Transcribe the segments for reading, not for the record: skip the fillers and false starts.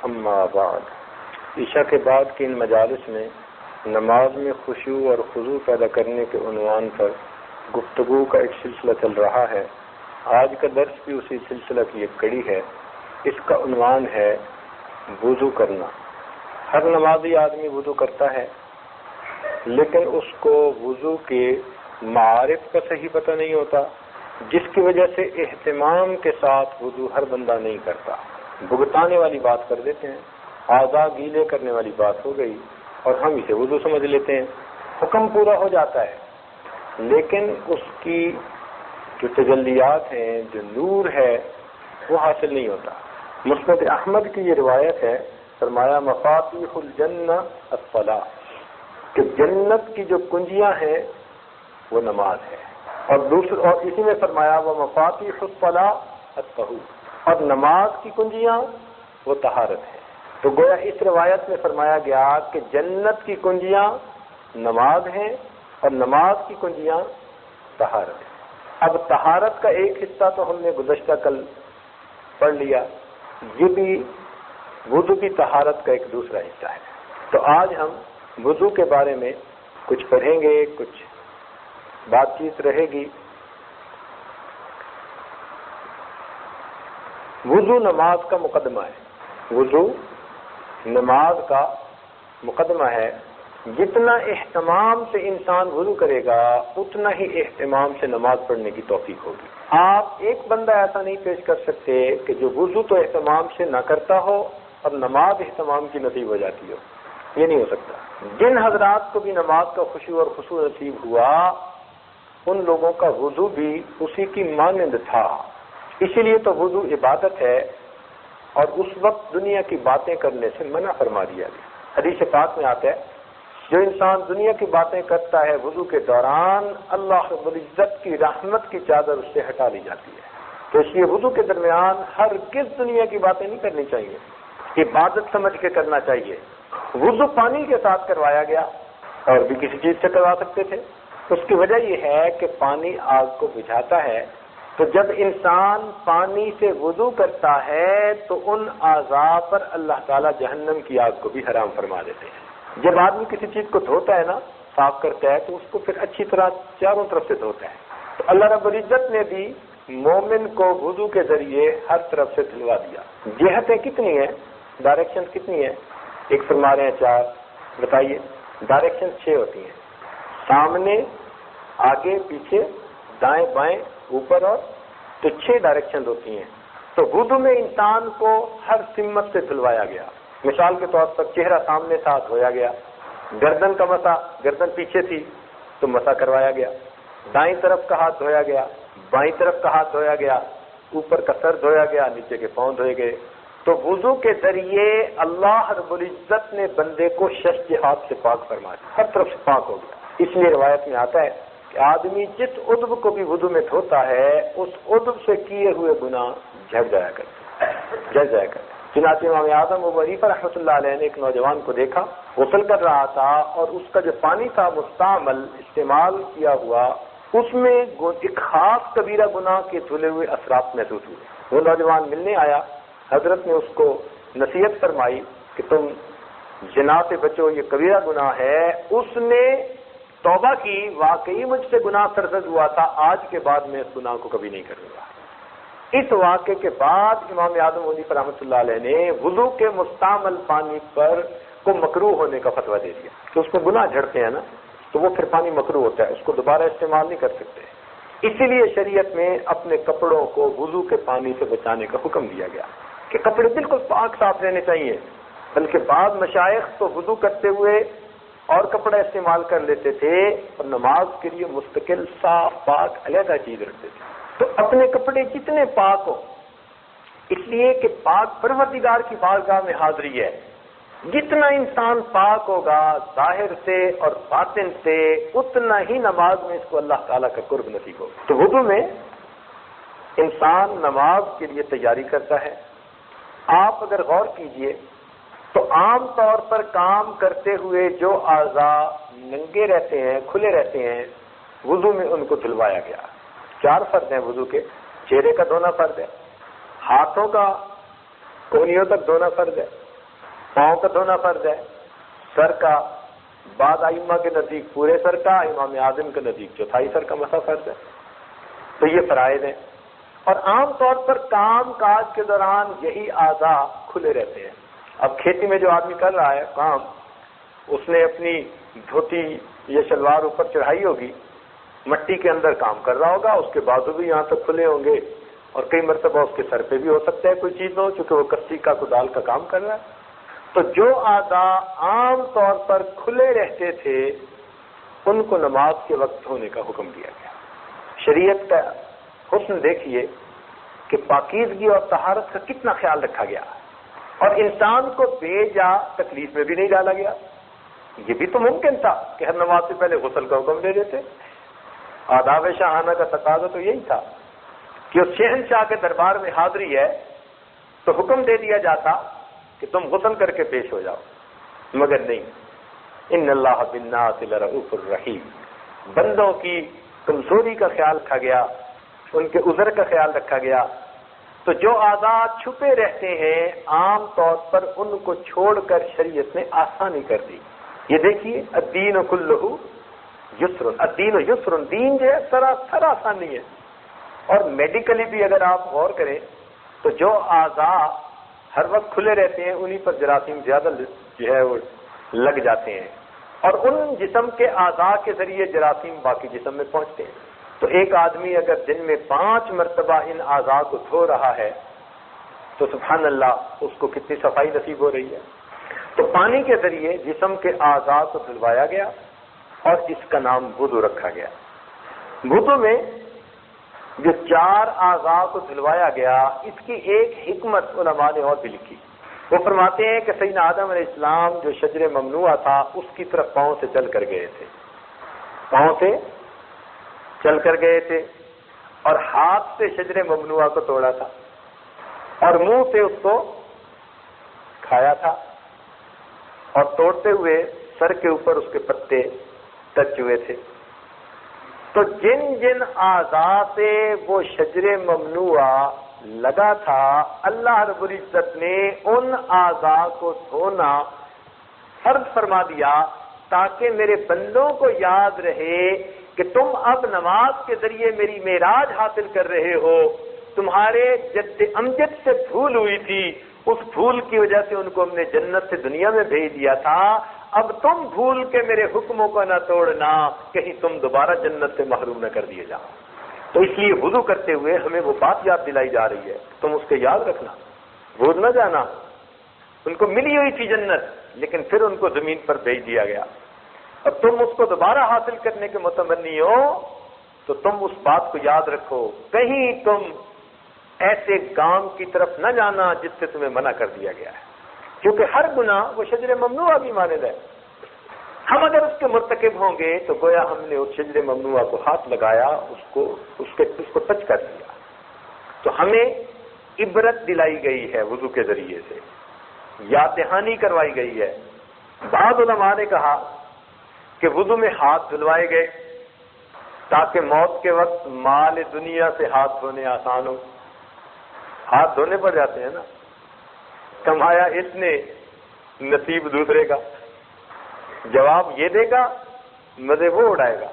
اما بعد، عشاء کے بعد کی ان مجالس میں نماز میں خشوع اور خضوع پیدا کرنے کے عنوان پر گفتگو کا ایک سلسلہ چل رہا ہے۔ آج کا درس بھی اسی سلسلہ کی ایک کڑی ہے۔ اس کا عنوان ہے وضو کرنا۔ ہر نمازی آدمی وضو کرتا ہے، لیکن اس کو وضو کے معارف کا صحیح پتہ نہیں ہوتا، جس کی وجہ سے اہتمام کے ساتھ وضو ہر بندہ نہیں کرتا۔ بھگتانے والی بات کر دیتے ہیں، اعضاء گیلے کرنے والی بات ہو گئی اور ہم اسے وضو سمجھ لیتے ہیں، حکم پورا ہو جاتا ہے، لیکن اس کی جو تجلیات ہیں، جو نور ہے، وہ حاصل نہیں ہوتا۔ مسند احمد کی یہ روایت ہے، فرمایا مفاتیح الجنہ الصلاۃ، کہ جنت کی جو کنجیاں ہیں وہ نماز ہے، اور اسی میں فرمایا وہ مفاتیح الصلاۃ الطہور، اور نماز کی کنجیاں وہ طہارت ہے۔ تو گویا اس روایت میں فرمایا گیا کہ جنت کی کنجیاں نماز ہیں اور نماز کی کنجیاں طہارت ہے۔ اب طہارت کا ایک حصہ تو ہم نے گزشتہ کل پڑھ لیا، یہ بھی وضو کی طہارت کا ایک دوسرا حصہ ہے۔ تو آج ہم وضو کے بارے میں کچھ پڑھیں گے، کچھ بات چیت رہے گی۔ وضو نماز کا مقدمہ ہے، وضو نماز کا مقدمہ ہے۔ جتنا اہتمام سے انسان وضو کرے گا اتنا ہی اہتمام سے نماز پڑھنے کی توفیق ہوگی۔ آپ ایک بندہ ایسا نہیں پیش کر سکتے کہ جو وضو تو اہتمام سے نہ کرتا ہو اور نماز اہتمام کی نصیب ہو جاتی ہو، یہ نہیں ہو سکتا۔ جن حضرات کو بھی نماز کا خشوع اور خضوع نصیب ہوا، ان لوگوں کا وضو بھی اسی کی مانند تھا۔ اسی لیے تو وضو عبادت ہے، اور اس وقت دنیا کی باتیں کرنے سے منع فرما دیا گیا۔ حدیث پاک میں آتا ہے جو انسان دنیا کی باتیں کرتا ہے وضو کے دوران، اللہ رب العزت کی رحمت کی چادر اس سے ہٹا لی جاتی ہے۔ تو اس لیے وضو کے درمیان ہرگز دنیا کی باتیں نہیں کرنی چاہیے، عبادت سمجھ کے کرنا چاہیے۔ وضو پانی کے ساتھ کروایا گیا، اور بھی کسی چیز سے کروا سکتے تھے۔ اس کی وجہ یہ ہے کہ پانی آگ کو بجھاتا ہے، تو جب انسان پانی سے وضو کرتا ہے تو ان اعضاء پر اللہ تعالیٰ جہنم کی آگ کو بھی حرام فرما دیتے ہیں۔ جب آدمی کسی چیز کو دھوتا ہے نا، صاف کرتا ہے، تو اس کو پھر اچھی طرح چاروں طرف سے دھوتا ہے۔ تو اللہ رب العزت نے بھی مومن کو وضو کے ذریعے ہر طرف سے دھلوا دیا۔ جہتیں کتنی ہیں، ڈائریکشن کتنی ہیں؟ ایک فرما رہے ہیں 4، بتائیے۔ ڈائریکشن 6 ہوتی ہیں، سامنے، آگے، پیچھے، دائیں بائیں، اوپر، اور تو 6 ڈائریکشن ہوتی ہیں۔ تو وضو میں انسان کو ہر سمت سے دھلوایا گیا۔ مثال کے طور پر چہرہ سامنے تھا، دھویا گیا۔ گردن کا مسا، گردن پیچھے تھی تو مسا کروایا گیا۔ دائیں طرف کا ہاتھ دھویا گیا، بائیں طرف کا ہاتھ دھویا گیا، اوپر کا سر دھویا گیا، نیچے کے پاؤں دھوئے گئے۔ تو وضو کے ذریعے اللہ رب العزت نے بندے کو 6 جہات سے پاک فرما دیا، ہر طرف سے پاک ہو گیا۔ اس لیے روایت میں آتا ہے کہ آدمی جس عضو کو بھی وضو میں دھوتا ہے، اس عضو سے کیے ہوئے گناہ جھڑ جایا کرتے۔ چنانچہ امام اعظم ابو حنیفہ رحمۃ اللہ علیہ نے ایک نوجوان کو دیکھا، غسل کر رہا تھا، اور اس کا جو پانی تھا مستعمل، استعمال کیا ہوا، اس میں ایک خاص کبیرہ گناہ کے دھلے ہوئے اثرات محسوس ہوئے۔ وہ نوجوان ملنے آیا، حضرت نے اس کو نصیحت فرمائی کہ تم زنا سے بچو، یہ کبیرہ گناہ ہے۔ اس نے توبہ کی، واقعی مجھ سے گناہ سرزد ہوا تھا، آج کے بعد میں اس گناہ کو کبھی نہیں کروں گا۔ اس واقعے کے بعد امام اعظم ابو حنیفہ رحمۃ اللہ علیہ نے وضو کے مستعمل پانی پر کو مکروہ ہونے کا فتویٰ دے دیا کہ اس میں گناہ جھڑتے ہیں نا، تو وہ پھر پانی مکروہ ہوتا ہے، اس کو دوبارہ استعمال نہیں کر سکتے۔ اسی لیے شریعت میں اپنے کپڑوں کو وضو کے پانی سے بچانے کا حکم دیا گیا کہ کپڑے بالکل پاک صاف رہنے چاہیے۔ بلکہ بعض مشائخ تو وضو کرتے ہوئے اور کپڑا استعمال کر لیتے تھے، اور نماز کے لیے مستقل صاف پاک علیحدہ چیز رکھتے تھے۔ تو اپنے کپڑے جتنے پاک ہو، اس لیے کہ پاک پروردگار کی بارگاہ میں حاضری ہے، جتنا انسان پاک ہوگا ظاہر سے اور باطن سے، اتنا ہی نماز میں اس کو اللہ تعالیٰ کا قرب نصیب ہوگا۔ تو وضو میں انسان نماز کے لیے تیاری کرتا ہے۔ آپ اگر غور کیجئے تو عام طور پر کام کرتے ہوئے جو اعضاء ننگے رہتے ہیں، کھلے رہتے ہیں، وضو میں ان کو دھلوایا گیا۔ 4 فرض ہیں وضو کے۔ چہرے کا دھونا فرض ہے، ہاتھوں کا کونیوں تک دھونا فرض ہے، پاؤں کا دھونا فرض ہے، سر کا بعض ائمہ کے نزدیک پورے سر کا، امام اعظم کے نزدیک چوتھائی سر کا مسح فرض ہے۔ تو یہ فرائض ہیں، اور عام طور پر کام کاج کے دوران یہی اعضاء کھلے رہتے ہیں۔ اب کھیتی میں جو آدمی کر رہا ہے کام، اس نے اپنی دھوتی یا شلوار اوپر چڑھائی ہوگی، مٹی کے اندر کام کر رہا ہوگا، اس کے بازو بھی یہاں تک کھلے ہوں گے، اور کئی مرتبہ اس کے سر پہ بھی ہو سکتا ہے کوئی چیز ہو، چونکہ وہ کسی کا کدال کا کام کر رہا ہے۔ تو جو اعضاء عام طور پر کھلے رہتے تھے ان کو نماز کے وقت دھونے کا حکم دیا گیا۔ شریعت کا حسن دیکھیے کہ پاکیزگی اور طہارت کا کتنا خیال رکھا گیا، اور انسان کو بے جا تکلیف میں بھی نہیں ڈالا گیا۔ یہ بھی تو ممکن تھا کہ ہر نماز سے پہلے غسل کا حکم دے دیتے۔ آداب شاہانہ کا تقاضا تو یہی تھا کہ اس شہنشاہ کے دربار میں حاضری ہے تو حکم دے دیا جاتا کہ تم غسل کر کے پیش ہو جاؤ، مگر نہیں، ان اللہ بالناس لرؤوف الرحیم، بندوں کی کمزوری کا خیال رکھا گیا، ان کے عذر کا خیال رکھا گیا۔ تو جو اعضاء چھپے رہتے ہیں عام طور پر ان کو چھوڑ کر شریعت نے آسانی کر دی۔ یہ دیکھیے الدین کلہ یسر، الدین یسر، دین جو ہے سراسر آسانی ہے۔ اور میڈیکلی بھی اگر آپ غور کریں تو جو اعضاء ہر وقت کھلے رہتے ہیں انہی پر جراثیم زیادہ جو ہے وہ لگ جاتے ہیں، اور ان جسم کے اعضاء کے ذریعے جراثیم باقی جسم میں پہنچتے ہیں۔ تو ایک آدمی اگر دن میں 5 مرتبہ ان اعضاء کو دھو رہا ہے تو سبحان اللہ اس کو کتنی صفائی نصیب ہو رہی ہے۔ تو پانی کے ذریعے جسم کے اعضاء کو دھلوایا گیا، اور اس کا نام وضو رکھا گیا۔ وضو میں جو 4 اعضاء کو دھلوایا گیا، اس کی ایک حکمت علماء نے اور بھی لکھی۔ وہ فرماتے ہیں کہ سیدنا آدم علیہ السلام جو شجر ممنوع تھا اس کی طرف پاؤں سے چل کر گئے تھے، پاؤں سے چل کر گئے تھے، اور ہاتھ سے شجر ممنوع کو توڑا تھا، اور منہ سے اس کو کھایا تھا، اور توڑتے ہوئے سر کے اوپر اس کے پتے ٹچ ہوئے تھے۔ تو جن جن اعضاء سے وہ شجر ممنوع لگا تھا، اللہ رب العزت نے ان اعضاء کو دھونا فرض فرما دیا تاکہ میرے بندوں کو یاد رہے کہ تم اب نماز کے ذریعے میری معراج حاصل کر رہے ہو، تمہارے جد امجد سے بھول ہوئی تھی، اس بھول کی وجہ سے ان کو ہم نے جنت سے دنیا میں بھیج دیا تھا، اب تم بھول کے میرے حکموں کو نہ توڑنا، کہیں تم دوبارہ جنت سے محروم نہ کر دیے جاؤ۔ تو اس لیے وضو کرتے ہوئے ہمیں وہ بات یاد دلائی جا رہی ہے، تم اس کو یاد رکھنا، بھول نہ جانا۔ ان کو ملی ہوئی تھی جنت، لیکن پھر ان کو زمین پر بھیج دیا گیا، اب تم اس کو دوبارہ حاصل کرنے کے متمنی ہو تو تم اس بات کو یاد رکھو، کہیں تم ایسے کام کی طرف نہ جانا جس سے تمہیں منع کر دیا گیا ہے، کیونکہ ہر گناہ وہ شجر ممنوع بھی مانند ہے۔ ہم اگر اس کے مرتکب ہوں گے تو گویا ہم نے اس شجر ممنوع کو ہاتھ لگایا، اس کو ٹچ کر دیا۔ تو ہمیں عبرت دلائی گئی ہے وضو کے ذریعے سے، یاد دہانی کروائی گئی ہے۔ بعض علماء نے کہا کہ وضو میں ہاتھ دھلوائے گئے تاکہ موت کے وقت مال دنیا سے ہاتھ دھونے آسان ہو۔ ہاتھ دھونے پڑ جاتے ہیں نا، کمایا اس نے نصیب دوسرے کا، جواب یہ دے گا مزے وہ اڑائے گا۔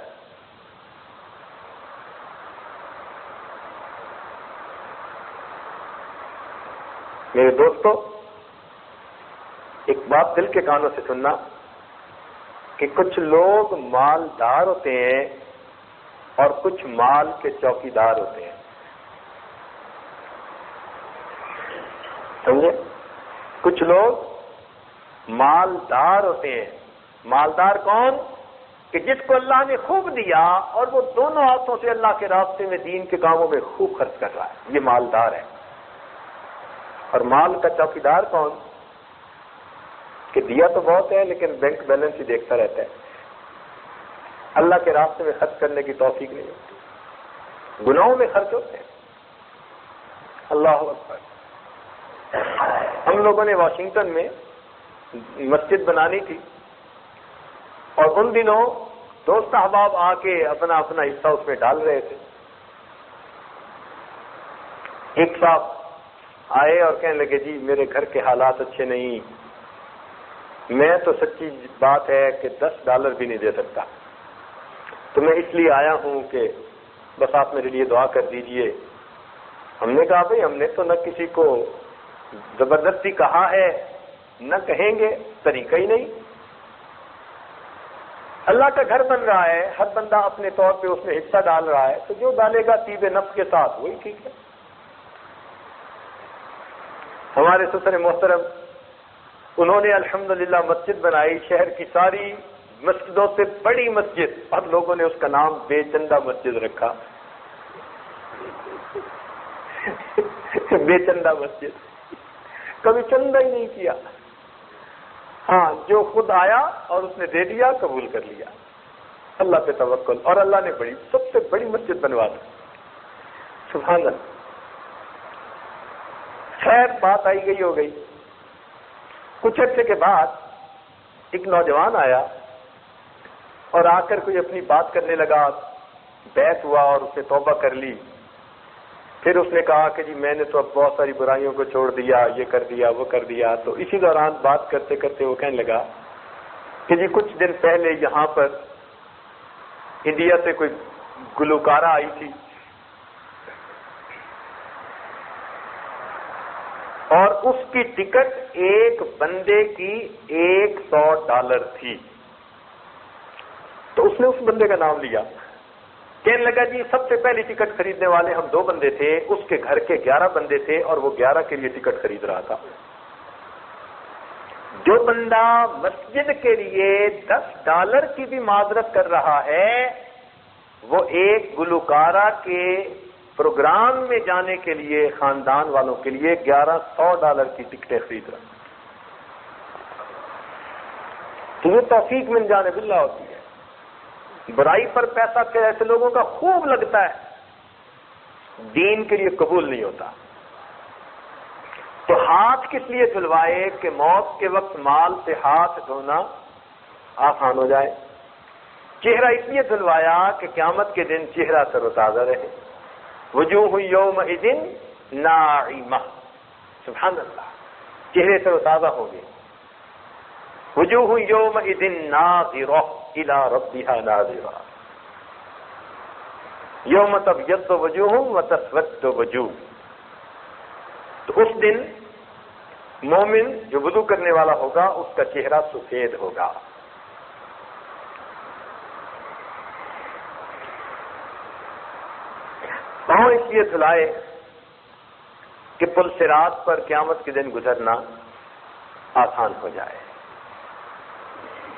میرے دوستو، ایک بات دل کے کانوں سے سننا کہ کچھ لوگ مالدار ہوتے ہیں اور کچھ مال کے چوکیدار ہوتے ہیں، سمجھے؟ کچھ لوگ مالدار ہوتے ہیں۔ مالدار کون؟ کہ جس کو اللہ نے خوب دیا اور وہ دونوں ہاتھوں سے اللہ کے راستے میں دین کے کاموں میں خوب خرچ کر رہا ہے، یہ مالدار ہے۔ اور مال کا چوکیدار کون؟ کہ دیا تو بہت ہے لیکن بینک بیلنس ہی دیکھتا رہتا ہے، اللہ کے راستے میں خرچ کرنے کی توفیق نہیں ہوتی، گناہوں میں خرچ ہوتے ہیں۔ اللہ اکبر۔ ہم لوگوں نے واشنگٹن میں مسجد بنانی تھی، اور ان دنوں دوست احباب آ کے اپنا اپنا حصہ اس میں ڈال رہے تھے۔ ایک صاحب آئے اور کہنے لگے جی میرے گھر کے حالات اچھے نہیں، میں تو سچی بات ہے کہ $10 بھی نہیں دے سکتا، تو میں اس لیے آیا ہوں کہ بس آپ میرے لیے دعا کر دیجئے۔ ہم نے کہا بھئی ہم نے تو نہ کسی کو زبردستی کہا ہے نہ کہیں گے، طریقہ ہی نہیں۔ اللہ کا گھر بن رہا ہے، ہر بندہ اپنے طور پہ اس میں حصہ ڈال رہا ہے، تو جو ڈالے گا طیب نفس کے ساتھ وہی ٹھیک ہے۔ ہمارے سسر محترم انہوں نے الحمدللہ مسجد بنائی، شہر کی ساری مسجدوں سے بڑی مسجد، اور لوگوں نے اس کا نام بے چندہ مسجد رکھا۔ بے چندہ مسجد، کبھی چندہ ہی نہیں کیا، ہاں جو خود آیا اور اس نے دے دیا، قبول کر لیا، اللہ پہ توکل، اور اللہ نے بڑی سب سے بڑی مسجد بنوا دی، سبحان اللہ۔ خیر بات آئی گئی ہو گئی، کچھ عرصے کے بعد ایک نوجوان آیا اور آ کر کوئی اپنی بات کرنے لگا، بیعت ہوا اور اس نے توبہ کر لی۔ پھر اس نے کہا کہ جی میں نے تو اب بہت ساری برائیوں کو چھوڑ دیا، یہ کر دیا وہ کر دیا۔ تو اسی دوران بات کرتے کرتے وہ کہنے لگا کہ جی کچھ دن پہلے یہاں پر انڈیا سے کوئی گلوکارہ آئی تھی اور اس کی ٹکٹ ایک بندے کی $100 تھی۔ تو اس نے اس بندے کا نام لیا، کہنے لگا جی سب سے پہلی ٹکٹ خریدنے والے ہم 2 بندے تھے، اس کے گھر کے 11 بندے تھے اور وہ 11 کے لیے ٹکٹ خرید رہا تھا۔ جو بندہ مسجد کے لیے $10 کی بھی معذرت کر رہا ہے، وہ ایک گلوکارہ کے پروگرام میں جانے کے لیے خاندان والوں کے لیے $1100 کی ٹکٹیں خرید رہا۔ تو یہ توفیق من جانب اللہ ہوتی ہے۔ برائی پر پیسہ کے ایسے لوگوں کا خوب لگتا ہے، دین کے لیے قبول نہیں ہوتا۔ تو ہاتھ کس لیے دھلوائے کہ موت کے وقت مال سے ہاتھ دھونا آسان ہو جائے۔ چہرہ اس لیے دھلوایا کہ قیامت کے دن چہرہ تر و تازہ رہے۔ وجوہ یومئذ ناعمہ، سبحان اللہ، چہرے تر و تازہ ہوں گے۔ وجوہ یومئذ ناظرہ الی ربها ناظرہ، یوم تبیض وجوہ وتسود وجوہ۔ تو اس دن مومن جو وضو کرنے والا ہوگا اس کا چہرہ سفید ہوگا۔ پاؤں اس لیے دھلائے کہ پل صراط پر قیامت کے دن گزرنا آسان ہو جائے،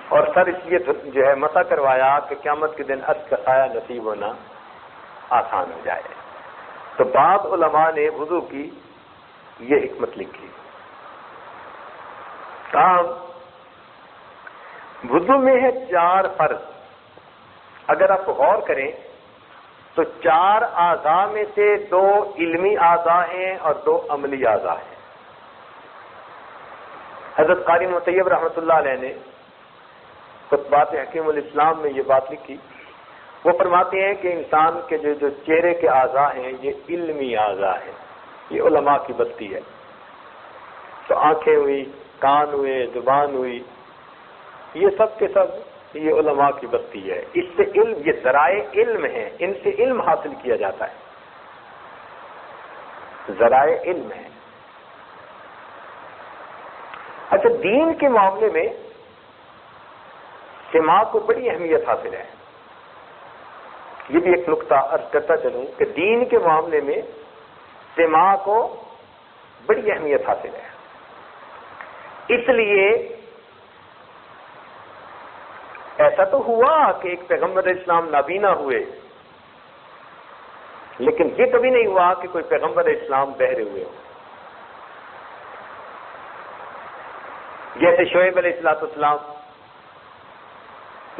اور سر اس لیے جو ہے مسح کروایا کہ قیامت کے دن عرش کا سایہ نصیب ہونا آسان ہو جائے۔ تو بعض علماء نے وضو کی یہ حکمت لکھی۔ کام وضو میں ہے 4 فرض، اگر آپ غور کریں تو 4 اعضاء میں سے 2 علمی اعضاء ہیں اور 2 عملی اعضاء ہیں۔ حضرت قاری مطیب رحمۃ اللہ علیہ نے خطبات حکیم الاسلام میں یہ بات لکھی، وہ فرماتے ہیں کہ انسان کے جو چہرے کے اعضاء ہیں یہ علمی اعضاء ہیں، یہ علماء کی بستی ہے۔ تو آنکھیں ہوئی، کان ہوئے، زبان ہوئی، یہ سب کے سب یہ علماء کی بستی ہے۔ اس سے علم، یہ ذرائع علم ہیں، ان سے علم حاصل کیا جاتا ہے، ذرائع علم ہیں۔ اچھا، دین کے معاملے میں سماع کو بڑی اہمیت حاصل ہے۔ یہ بھی ایک نقطہ عرض کرتا چلوں کہ دین کے معاملے میں سماع کو بڑی اہمیت حاصل ہے۔ اس لیے ایسا تو ہوا کہ ایک پیغمبر اسلام نابینا ہوئے، لیکن یہ کبھی نہیں ہوا کہ کوئی پیغمبر اسلام بہرے ہوئے ہو۔ جیسے شعیب علیہ السلام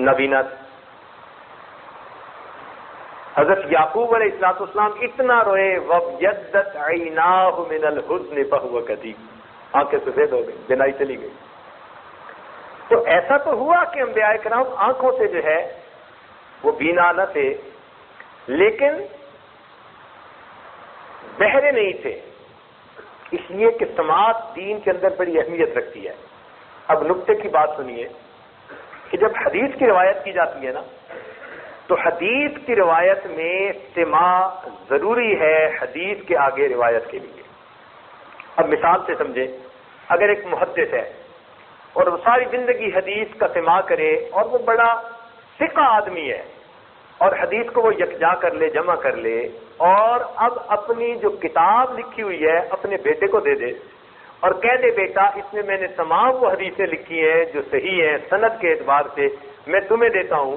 نابینا تھے، حضرت یعقوب علیہ السلام اتنا روئے وَابْيَضَّتْ عَيْنَاهُ مِنَ الْحُزْنِ فَهُوَ كَظِيمٌ، آنکھیں سفید ہو گئی، بینائی چلی گئی۔ تو ایسا تو ہوا کہ انبیاء کرام آنکھوں سے جو ہے وہ بینا نہ تھے، لیکن بہرے نہیں تھے، اس لیے کہ سماعت دین کے اندر بڑی اہمیت رکھتی ہے۔ اب نکتے کی بات سنیے کہ جب حدیث کی روایت کی جاتی ہے نا تو حدیث کی روایت میں سماع ضروری ہے حدیث کے آگے روایت کے لیے. اب مثال سے سمجھیں، اگر ایک محدث ہے اور وہ ساری زندگی حدیث کا سماع کرے اور وہ بڑا ثقہ آدمی ہے اور حدیث کو وہ یکجا کر لے، جمع کر لے، اور اب اپنی جو کتاب لکھی ہوئی ہے اپنے بیٹے کو دے دے اور کہہ دے بیٹا اس میں میں نے تمام وہ حدیثیں لکھی ہیں جو صحیح ہیں سند کے اعتبار سے، میں تمہیں دیتا ہوں،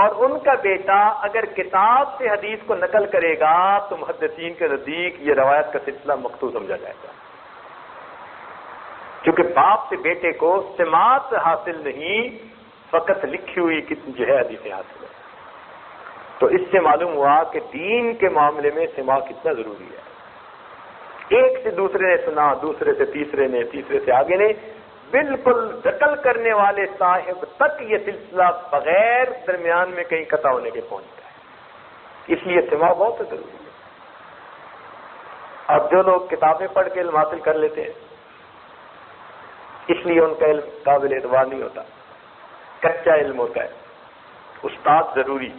اور ان کا بیٹا اگر کتاب سے حدیث کو نقل کرے گا تو محدثین کے نزدیک یہ روایت کا سلسلہ مقطوع سمجھا جائے گا، کیونکہ باپ سے بیٹے کو سماعت حاصل نہیں، فقط لکھی ہوئی جو ہے حدیثیں حاصل ہے. تو اس سے معلوم ہوا کہ دین کے معاملے میں سماع کتنا ضروری ہے. ایک سے دوسرے نے سنا، دوسرے سے تیسرے نے، تیسرے سے آگے نے، بالکل نقل کرنے والے صاحب تک یہ سلسلہ بغیر درمیان میں کہیں قطع ہونے کے پہنچتا ہے. اس لیے سماع بہت ضروری ہے. اب جو لوگ کتابیں پڑھ کے علم حاصل کر لیتے ہیں اس لیے ان کا علم قابل اعتبار نہیں ہوتا، کچا علم ہوتا ہے. استاد ضروری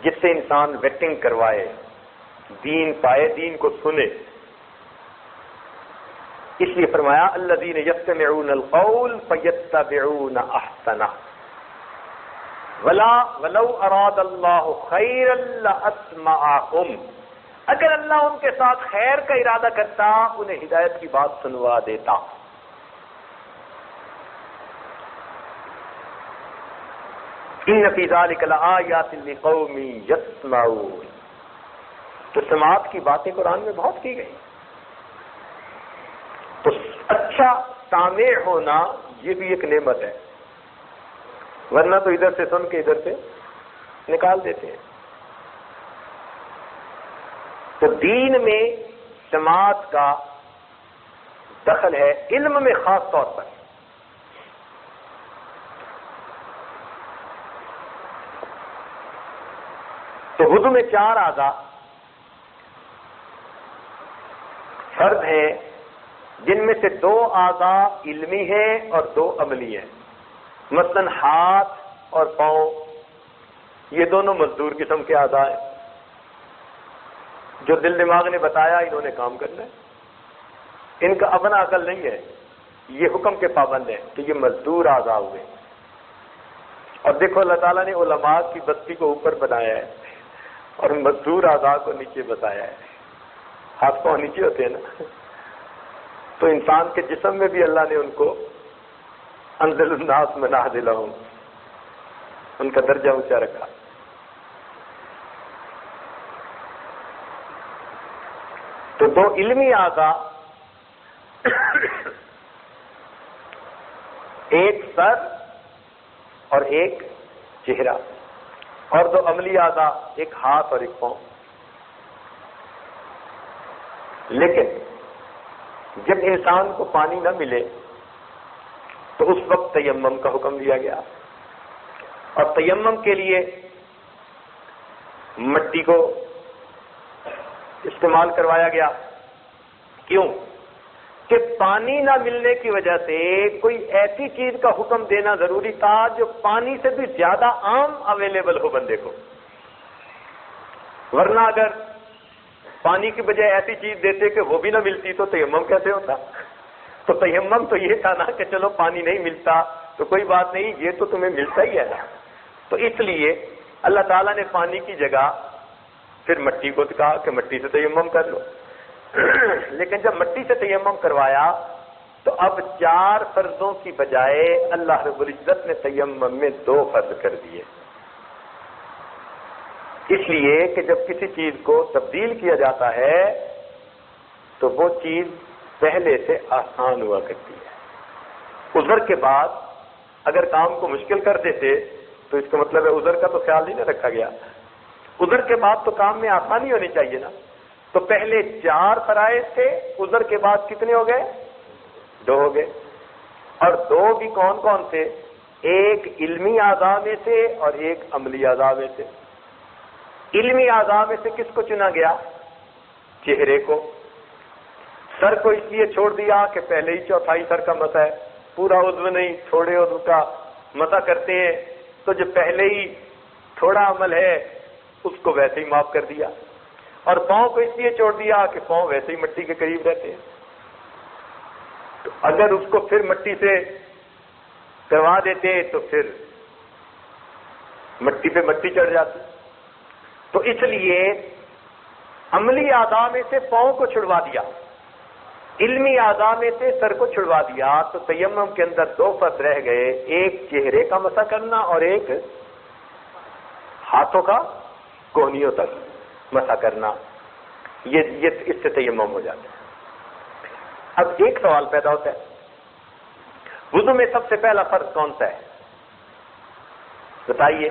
جس سے انسان ویٹنگ کروائے، دین پائے، دین کو سنے. اس لیے فرمایا الذین یستمعون القول فیتبعون احسنہ ولو اراد اللہ خیرا لاسمعہم. اگر اللہ ان کے ساتھ خیر کا ارادہ کرتا انہیں ہدایت کی بات سنوا دیتا. ان فی ذلک لآیات لقوم یسمعون. تو سماعت کی باتیں قرآن میں بہت کی گئی. تو اچھا سامع ہونا یہ بھی ایک نعمت ہے، ورنہ تو ادھر سے سن کے ادھر سے نکال دیتے ہیں. تو دین میں سماعت کا دخل ہے، علم میں خاص طور پر. تو وضو میں 4 اعضاء فرض ہیں، جن میں سے 2 اعضاء علمی ہیں اور 2 عملی ہیں. مثلا ہاتھ اور پاؤں یہ دونوں مزدور قسم کے اعضاء ہیں. جو دل دماغ نے بتایا انہوں نے کام کرنا ہے، ان کا اپنا عقل نہیں ہے، یہ حکم کے پابند ہیں کہ یہ مزدور اعضاء ہوئے. اور دیکھو اللہ تعالیٰ نے علماء کی بستی کو اوپر بنایا ہے اور مزدور اعضاء کو نیچے بتایا ہے. ہاتھ پاؤں نیچے ہوتے ہیں نا، تو انسان کے جسم میں بھی اللہ نے ان کو انزل الناس منازلہم، ان کا درجہ اونچا رکھا. تو 2 علمی اعضاء، ایک سر اور ایک چہرہ، اور 2 عملی اعضاء، ایک ہاتھ اور ایک پاؤں. لیکن جب انسان کو پانی نہ ملے تو اس وقت تیمم کا حکم دیا گیا، اور تیمم کے لیے مٹی کو استعمال کروایا گیا. کیوں؟ کہ پانی نہ ملنے کی وجہ سے کوئی ایسی چیز کا حکم دینا ضروری تھا جو پانی سے بھی زیادہ عام اویلیبل ہو بندے کو. ورنہ اگر پانی کی بجائے ایسی چیز دیتے کہ وہ بھی نہ ملتی تو تیمم کیسے ہوتا؟ تو تیمم تو یہ تھا نا کہ چلو پانی نہیں ملتا تو کوئی بات نہیں، یہ تو تمہیں ملتا ہی ہے نا. تو اس لیے اللہ تعالیٰ نے پانی کی جگہ پھر مٹی کو کہا کہ مٹی سے تیمم کر لو. لیکن جب مٹی سے تیمم کروایا تو اب 4 فرضوں کی بجائے اللہ رب العزت نے تیمم میں 2 فرض کر دیے. اس لیے کہ جب کسی چیز کو تبدیل کیا جاتا ہے تو وہ چیز پہلے سے آسان ہوا کرتی ہے. عذر کے بعد اگر کام کو مشکل کر دیتے تو اس کا مطلب ہے عذر کا تو خیال ہی نہ رکھا گیا. عذر کے بعد تو کام میں آسانی ہونی چاہیے نا. تو پہلے 4 فرائض تھے، عذر کے بعد کتنے ہو گئے؟ 2 ہو گئے. اور 2 بھی کون کون سے؟ ایک علمی اعضاء میں سے اور ایک عملی اعضاء میں سے. علمی اعضاء میں سے کس کو چنا گیا؟ چہرے کو. سر کو اس لیے چھوڑ دیا کہ پہلے ہی 1/4 سر کا مسح ہے، پورا عضو نہیں تھوڑے عضو کا مسح کرتے ہیں تو جو پہلے ہی تھوڑا عمل ہے اس کو ویسے ہی معاف کر دیا، اور پاؤں کو اس لیے چھوڑ دیا کہ پاؤں ویسے ہی مٹی کے قریب رہتے ہیں، تو اگر اس کو پھر مٹی سے کروا دیتے تو پھر مٹی پہ مٹی چڑھ جاتی، تو اس لیے عملی اعضاء میں سے پاؤں کو چھڑوا دیا، علمی اعضاء میں سے سر کو چھڑوا دیا، تو تیمم کے اندر دو فرض رہ گئے، ایک چہرے کا مسح کرنا اور ایک ہاتھوں کا کوہنیوں تک مسح کرنا، یہ اس سے تیمم ہو جاتا ہے۔ اب ایک سوال پیدا ہوتا ہے، وضو میں سب سے پہلا فرض کون سا ہے؟ بتائیے۔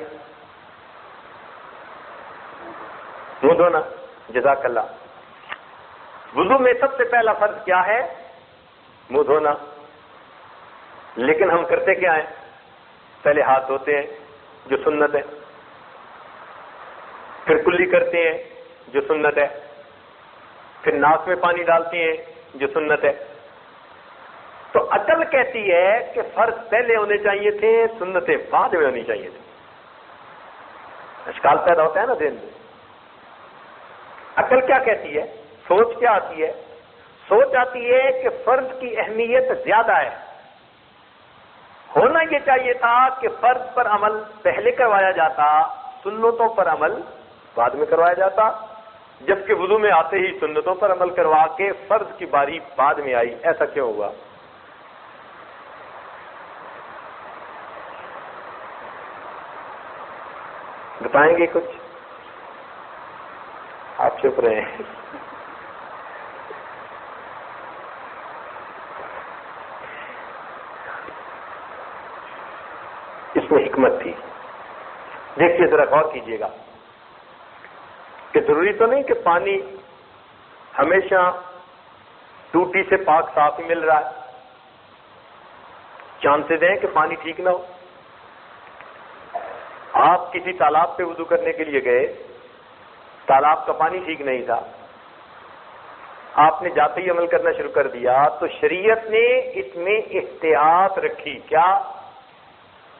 منہ دھونا، جزاک اللہ۔ وضو میں سب سے پہلا فرض کیا ہے؟ منہ دھونا، لیکن ہم کرتے کیا ہیں؟ پہلے ہاتھ دھوتے ہیں جو سنت ہے، پھر کلی کرتے ہیں جو سنت ہے، پھر ناک میں پانی ڈالتے ہیں جو سنت ہے۔ تو عقل کہتی ہے کہ فرض پہلے ہونے چاہیے تھے، سنتیں بعد میں ہونی چاہیے تھی۔ اشکال پیدا ہوتا ہے نا ذہن میں۔ عقل کیا کہتی ہے؟ سوچ کیا آتی ہے؟ سوچ آتی ہے کہ فرض کی اہمیت زیادہ ہے، ہونا یہ چاہیے تھا کہ فرض پر عمل پہلے کروایا جاتا، سنتوں پر عمل بعد میں کروایا جاتا، جبکہ وضو میں آتے ہی سنتوں پر عمل کروا کے فرض کی باری بعد میں آئی۔ ایسا کیوں ہوا؟ بتائیں گے کچھ؟ آپ چپ رہے ہیں۔ اس میں حکمت تھی، دیکھیے ذرا غور کیجیے گا کہ ضروری تو نہیں کہ پانی ہمیشہ ٹوٹی سے پاک صاف ہی مل رہا ہے، چانسز ہیں کہ پانی ٹھیک نہ ہو۔ آپ کسی تالاب پہ وضو کرنے کے لیے گئے، تالاب کا پانی ٹھیک نہیں تھا، آپ نے جاتے ہی عمل کرنا شروع کر دیا، تو شریعت نے اس میں احتیاط رکھی، کیا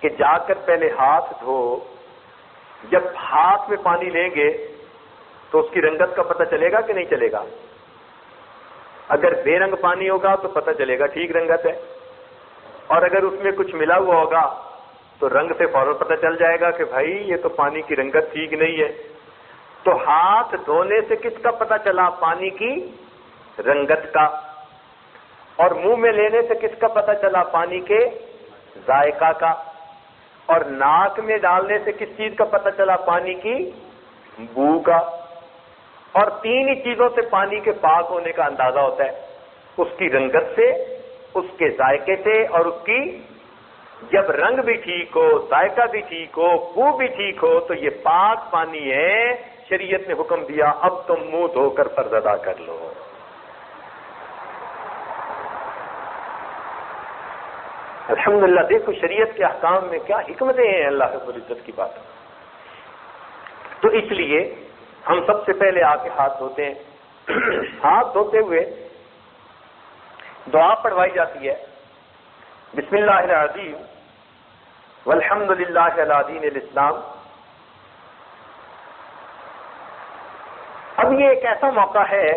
کہ جا کر پہلے ہاتھ دھو، جب ہاتھ میں پانی لیں گے تو اس کی رنگت کا پتہ چلے گا کہ نہیں چلے گا؟ اگر بے رنگ پانی ہوگا تو پتہ چلے گا ٹھیک رنگت ہے، اور اگر اس میں کچھ ملا ہوا ہوگا تو رنگ سے فوراً پتہ چل جائے گا کہ بھائی یہ تو پانی کی رنگت ٹھیک نہیں ہے۔ تو ہاتھ دھونے سے کس کا پتہ چلا؟ پانی کی رنگت کا۔ اور منہ میں لینے سے کس کا پتہ چلا؟ پانی کے ذائقہ کا۔ اور ناک میں ڈالنے سے کس چیز کا پتہ چلا؟ پانی کی بو کا۔ اور تین ہی چیزوں سے پانی کے پاک ہونے کا اندازہ ہوتا ہے، اس کی رنگت سے، اس کے ذائقے سے، اور اس کی جب رنگ بھی ٹھیک ہو، ذائقہ بھی ٹھیک ہو، بو بھی ٹھیک ہو تو یہ پاک پانی ہے۔ شریعت نے حکم دیا اب تم منہ دھو کر فرض ادا کر لو۔ الحمدللہ، دیکھو شریعت کے احکام میں کیا حکمتیں ہیں، اللہ رب العزت کی بات۔ تو اس لیے ہم سب سے پہلے آ کے ہاتھ دھوتے ہیں، ہاتھ دھوتے ہوئے دعا پڑھوائی جاتی ہے، بسم اللہ العظیم والحمد للہ علی دین الاسلام۔ اب یہ ایک ایسا موقع ہے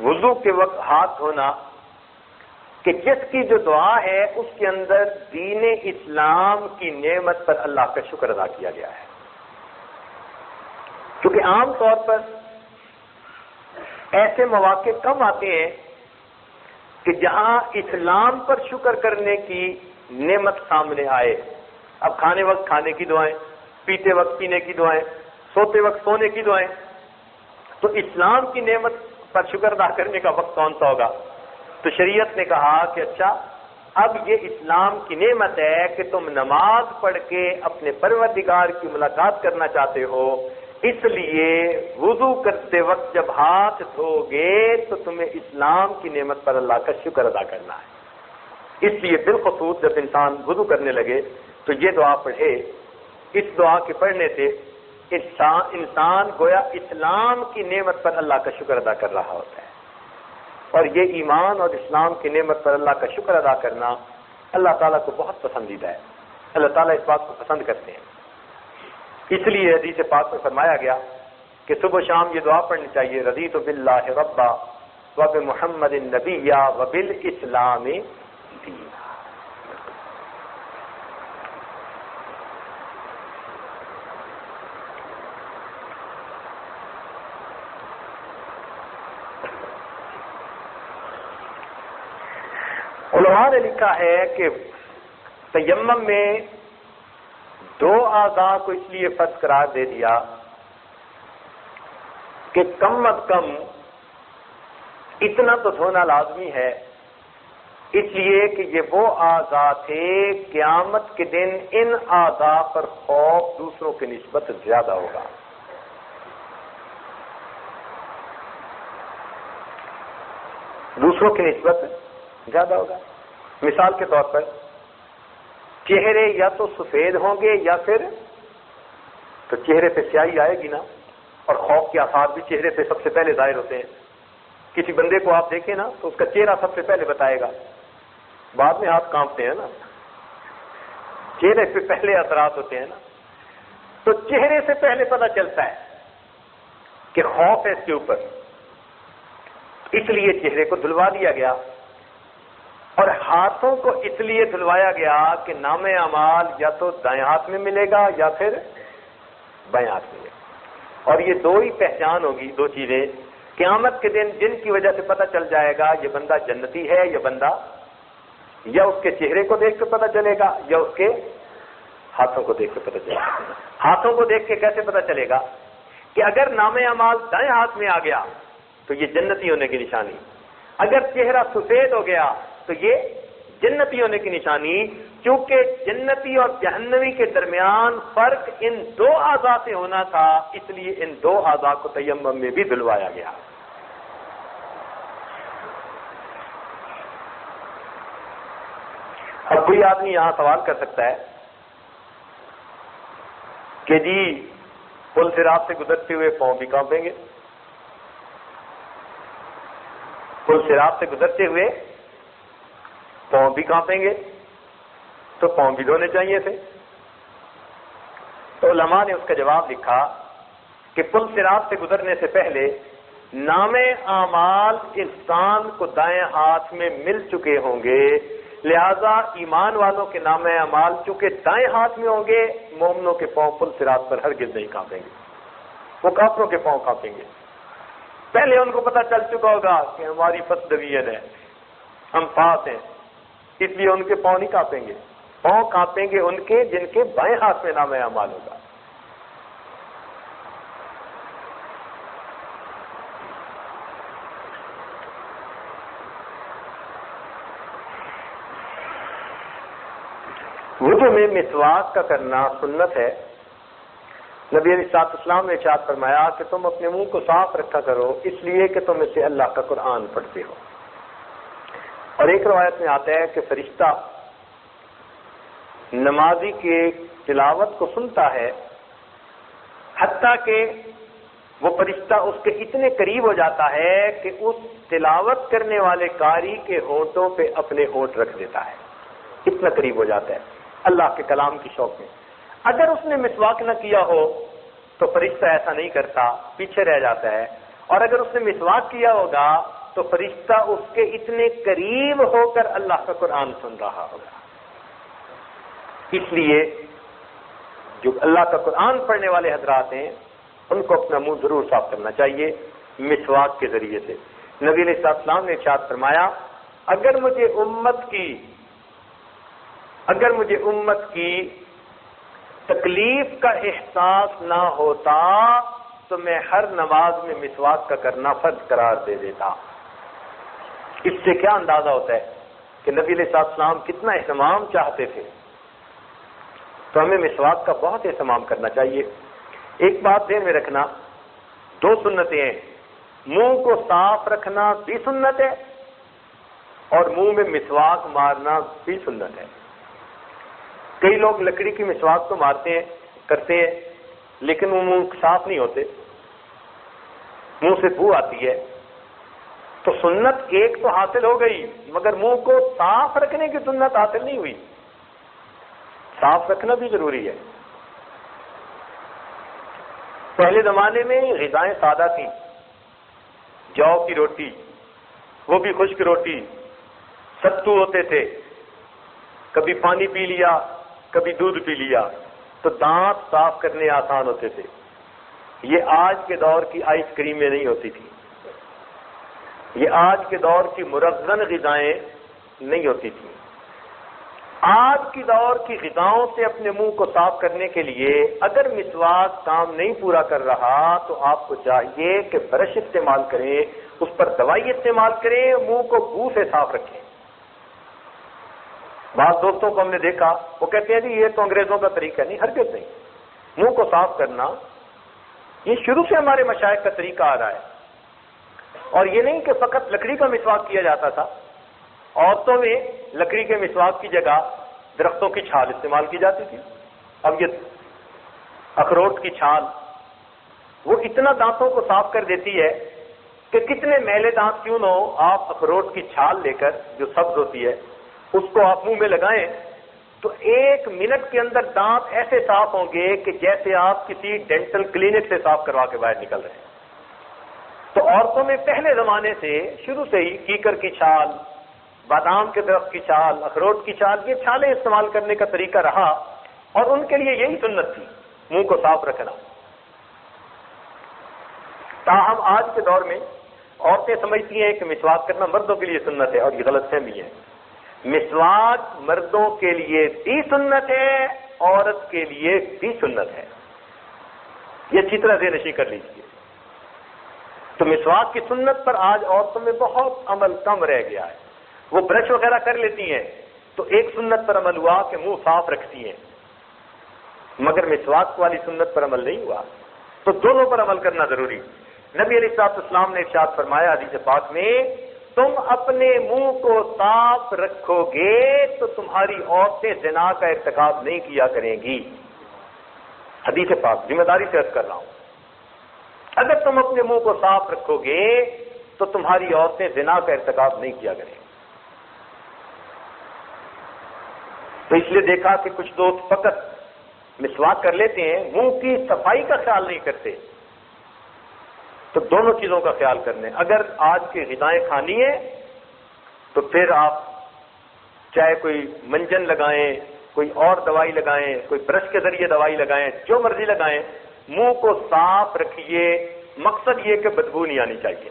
وضو کے وقت ہاتھ دھونا کہ جس کی جو دعا ہے اس کے اندر دین اسلام کی نعمت پر اللہ کا شکر ادا کیا گیا ہے۔ کیونکہ عام طور پر ایسے مواقع کم آتے ہیں کہ جہاں اسلام پر شکر کرنے کی نعمت سامنے آئے۔ اب کھانے وقت کھانے کی دعائیں، پیتے وقت پینے کی دعائیں، سوتے وقت سونے کی دعائیں، تو اسلام کی نعمت پر شکر ادا کرنے کا وقت کون سا ہوگا؟ تو شریعت نے کہا کہ اچھا اب یہ اسلام کی نعمت ہے کہ تم نماز پڑھ کے اپنے پروردگار کی ملاقات کرنا چاہتے ہو، اس لیے وضو کرتے وقت جب ہاتھ دھو گے تو تمہیں اسلام کی نعمت پر اللہ کا شکر ادا کرنا ہے۔ اس لیے بالخصوص جب انسان وضو کرنے لگے تو یہ دعا پڑھے۔ اس دعا کے پڑھنے سے انسان گویا اسلام کی نعمت پر اللہ کا شکر ادا کر رہا ہوتا ہے۔ اور یہ ایمان اور اسلام کی نعمت پر اللہ کا شکر ادا کرنا اللہ تعالیٰ کو بہت پسندیدہ ہے. اللہ تعالیٰ اس بات کو پسند کرتے ہیں. اس لیے حدیث پاک میں فرمایا گیا کہ صبح و شام یہ دعا پڑھنی چاہیے, رضیت باللہ ربا وبمحمد نبیا وبالاسلام دینا. علماء نے لکھا ہے کہ تیمم میں دو اعضاء کو اس لیے فرض قرار دے دیا کہ کم از کم اتنا تو دھونا لازمی ہے, اس لیے کہ یہ وہ اعضاء تھے قیامت کے دن ان اعضاء پر خوف دوسروں کی نسبت زیادہ ہوگا. دوسروں کی نسبت زیادہ ہوگا. مثال کے طور پر چہرے یا تو سفید ہوں گے یا پھر تو چہرے پہ سیاہی آئے گی نا, اور خوف کے آثار بھی چہرے پہ سب سے پہلے ظاہر ہوتے ہیں. کسی بندے کو آپ دیکھیں نا تو اس کا چہرہ سب سے پہلے بتائے گا, بعد میں ہاتھ کانپتے ہیں نا, چہرے پہ پہلے اثرات ہوتے ہیں نا. تو چہرے سے پہلے پتہ چلتا ہے کہ خوف ہے اس کے اوپر, اس لیے چہرے کو دھلوا دیا گیا. اور ہاتھوں کو اس لیے دھلوایا گیا کہ نام اعمال یا تو دائیں ہاتھ میں ملے گا یا پھر بائیں ہاتھ میں ملے گا. اور یہ دو ہی پہچان ہوگی, دو چیزیں قیامت کے دن جن کی وجہ سے پتہ چل جائے گا یہ بندہ جنتی ہے یہ بندہ, یا اس کے چہرے کو دیکھ کے پتہ چلے گا یا اس کے ہاتھوں کو دیکھ کے پتہ چلے گا. ہاتھوں کو دیکھ کے کیسے پتہ چلے گا کہ اگر نام اعمال دائیں ہاتھ میں آ گیا تو یہ جنتی ہونے کی نشانی, اگر چہرہ سفید ہو گیا تو یہ جنتی ہونے کی نشانی. کیونکہ جنتی اور جہنمی کے درمیان فرق ان دو اعضاء سے ہونا تھا, اس لیے ان دو اعضاء کو تیمم میں بھی دھلوایا گیا. اب کوئی آدمی یہاں سوال کر سکتا ہے کہ جی پل صراط سے گزرتے ہوئے پاؤں بھی کانپیں گے, پل صراط سے گزرتے ہوئے پاؤں بھی کانپیں گے تو پاؤں بھی دھونے چاہیے تھے. تو علماء نے اس کا جواب لکھا کہ پل صراط سے گزرنے سے پہلے نام اعمال انسان کو دائیں ہاتھ میں مل چکے ہوں گے, لہذا ایمان والوں کے نام اعمال چونکہ دائیں ہاتھ میں ہوں گے, مومنوں کے پاؤں پل صراط پر ہرگز نہیں کانپیں گے, وہ کافروں کے پاؤں کانپیں گے. پہلے ان کو پتہ چل چکا ہوگا کہ ہماری فسدویت ہے, ہم پاس ہیں, اس لیے ان کے پاؤں نہیں کانپیں گے. پاؤں کانپیں گے ان کے جن کے بائیں ہاتھ میں نام اعمال ہوگا. وضو میں مسواک کا کرنا سنت ہے. نبی علیہ السلام نے ارشاد فرمایا کہ تم اپنے منہ کو صاف رکھا کرو اس لیے کہ تم اسے اللہ کا قرآن پڑھتے ہو. اور ایک روایت میں آتا ہے کہ فرشتہ نمازی کے تلاوت کو سنتا ہے حتیٰ کہ وہ فرشتہ اس کے اتنے قریب ہو جاتا ہے کہ اس تلاوت کرنے والے قاری کے ہونٹوں پہ اپنے ہونٹ رکھ دیتا ہے, اتنا قریب ہو جاتا ہے اللہ کے کلام کی شوق میں. اگر اس نے مسواک نہ کیا ہو تو فرشتہ ایسا نہیں کرتا, پیچھے رہ جاتا ہے. اور اگر اس نے مسواک کیا ہوگا تو فرشتہ اس کے اتنے قریب ہو کر اللہ کا قرآن سن رہا ہوگا. اس لیے جو اللہ کا قرآن پڑھنے والے حضرات ہیں ان کو اپنا منہ ضرور صاف کرنا چاہیے مسواک کے ذریعے سے. نبی علیہ السلام نے ارشاد فرمایا اگر مجھے امت کی تکلیف کا احساس نہ ہوتا تو میں ہر نماز میں مسواک کا کرنا فرض قرار دے دیتا. اس سے کیا اندازہ ہوتا ہے کہ نبی علیہ السلام کتنا اہتمام چاہتے تھے. تو ہمیں مسواک کا بہت اہتمام کرنا چاہیے. ایک بات ذہن میں رکھنا, دو سنتیں ہیں, منہ کو صاف رکھنا بھی سنت ہے اور منہ میں مسواک مارنا بھی سنت ہے. کئی لوگ لکڑی کی مسواک تو مارتے ہیں کرتے ہیں لیکن وہ منہ صاف نہیں ہوتے, منہ سے بو آتی ہے. تو سنت ایک تو حاصل ہو گئی، مگر منہ کو صاف رکھنے کی سنت حاصل نہیں ہوئی۔ صاف رکھنا بھی ضروری ہے۔ پہلے زمانے میں غذائیں سادہ تھیں، جو کی روٹی، وہ بھی خشک روٹی، ستو ہوتے تھے، کبھی پانی پی لیا کبھی دودھ پی لیا، تو دانت صاف کرنے آسان ہوتے تھے۔ یہ آج کے دور کی آئس کریمیں نہیں ہوتی تھی، یہ آج کے دور کی مرغن غذائیں نہیں ہوتی تھیں۔ آج کی دور کی غذاؤں سے اپنے منہ کو صاف کرنے کے لیے اگر مسواک کام نہیں پورا کر رہا تو آپ کو چاہیے کہ برش استعمال کریں، اس پر دوائی استعمال کریں، منہ کو بو سے صاف رکھیں۔ بعض دوستوں کو ہم نے دیکھا، وہ کہتے ہیں جی یہ تو انگریزوں کا طریقہ نہیں، ہرگز نہیں۔ منہ کو صاف کرنا یہ شروع سے ہمارے مشائخ کا طریقہ آ رہا ہے، اور یہ نہیں کہ فقط لکڑی کا مسواک کیا جاتا تھا۔ عورتوں میں لکڑی کے مسواک کی جگہ درختوں کی چھال استعمال کی جاتی تھی۔ اب یہ اخروٹ کی چھال وہ اتنا دانتوں کو صاف کر دیتی ہے کہ کتنے میلے دانت کیوں نہ ہو، آپ اخروٹ کی چھال لے کر جو سبز ہوتی ہے اس کو آپ منہ میں لگائیں تو 1 منٹ کے اندر دانت ایسے صاف ہوں گے کہ جیسے آپ کسی ڈینٹل کلینک سے صاف کروا کے باہر نکل رہے ہیں۔ تو عورتوں میں پہلے زمانے سے شروع سے ہی کیکر کی چھال، بادام کے درخت کی چھال، اخروٹ کی چھال، یہ چھالیں استعمال کرنے کا طریقہ رہا، اور ان کے لیے یہی سنت تھی، منہ کو صاف رکھنا۔ تاہم آج کے دور میں عورتیں سمجھتی ہیں کہ مسواک کرنا مردوں کے لیے سنت ہے، اور یہ غلط فہمی ہے۔ مسواک مردوں کے لیے بھی سنت ہے، عورت کے لیے بھی سنت ہے، یہ اچھی طرح ذہن نشین کر لیجیے۔ تو مسواک کی سنت پر آج عورتوں میں بہت عمل کم رہ گیا ہے۔ وہ برش وغیرہ کر لیتی ہیں تو ایک سنت پر عمل ہوا کہ منہ صاف رکھتی ہیں، مگر مسواک والی سنت پر عمل نہیں ہوا۔ تو دونوں پر عمل کرنا ضروری۔ نبی علیہ السلام نے ارشاد فرمایا حدیث پاک میں، تم اپنے منہ کو صاف رکھو گے تو تمہاری عورتیں زنا کا ارتکاب نہیں کیا کریں گی۔ حدیث پاک، ذمہ داری سے عرض کر رہا ہوں، اگر تم اپنے منہ کو صاف رکھو گے تو تمہاری عورتیں زنا کا ارتکاب نہیں کیا کریں گی۔ تو اس لیے دیکھا کہ کچھ دوست فقط مسواک کر لیتے ہیں، منہ کی صفائی کا خیال نہیں کرتے۔ تو دونوں چیزوں کا خیال کرنے، اگر آج کی غذائیں کھانی ہے تو پھر آپ چاہے کوئی منجن لگائیں، کوئی اور دوائی لگائیں، کوئی برش کے ذریعے دوائی لگائیں، جو مرضی لگائیں، منہ کو صاف رکھیے۔ مقصد یہ کہ بدبو نہیں آنی چاہیے۔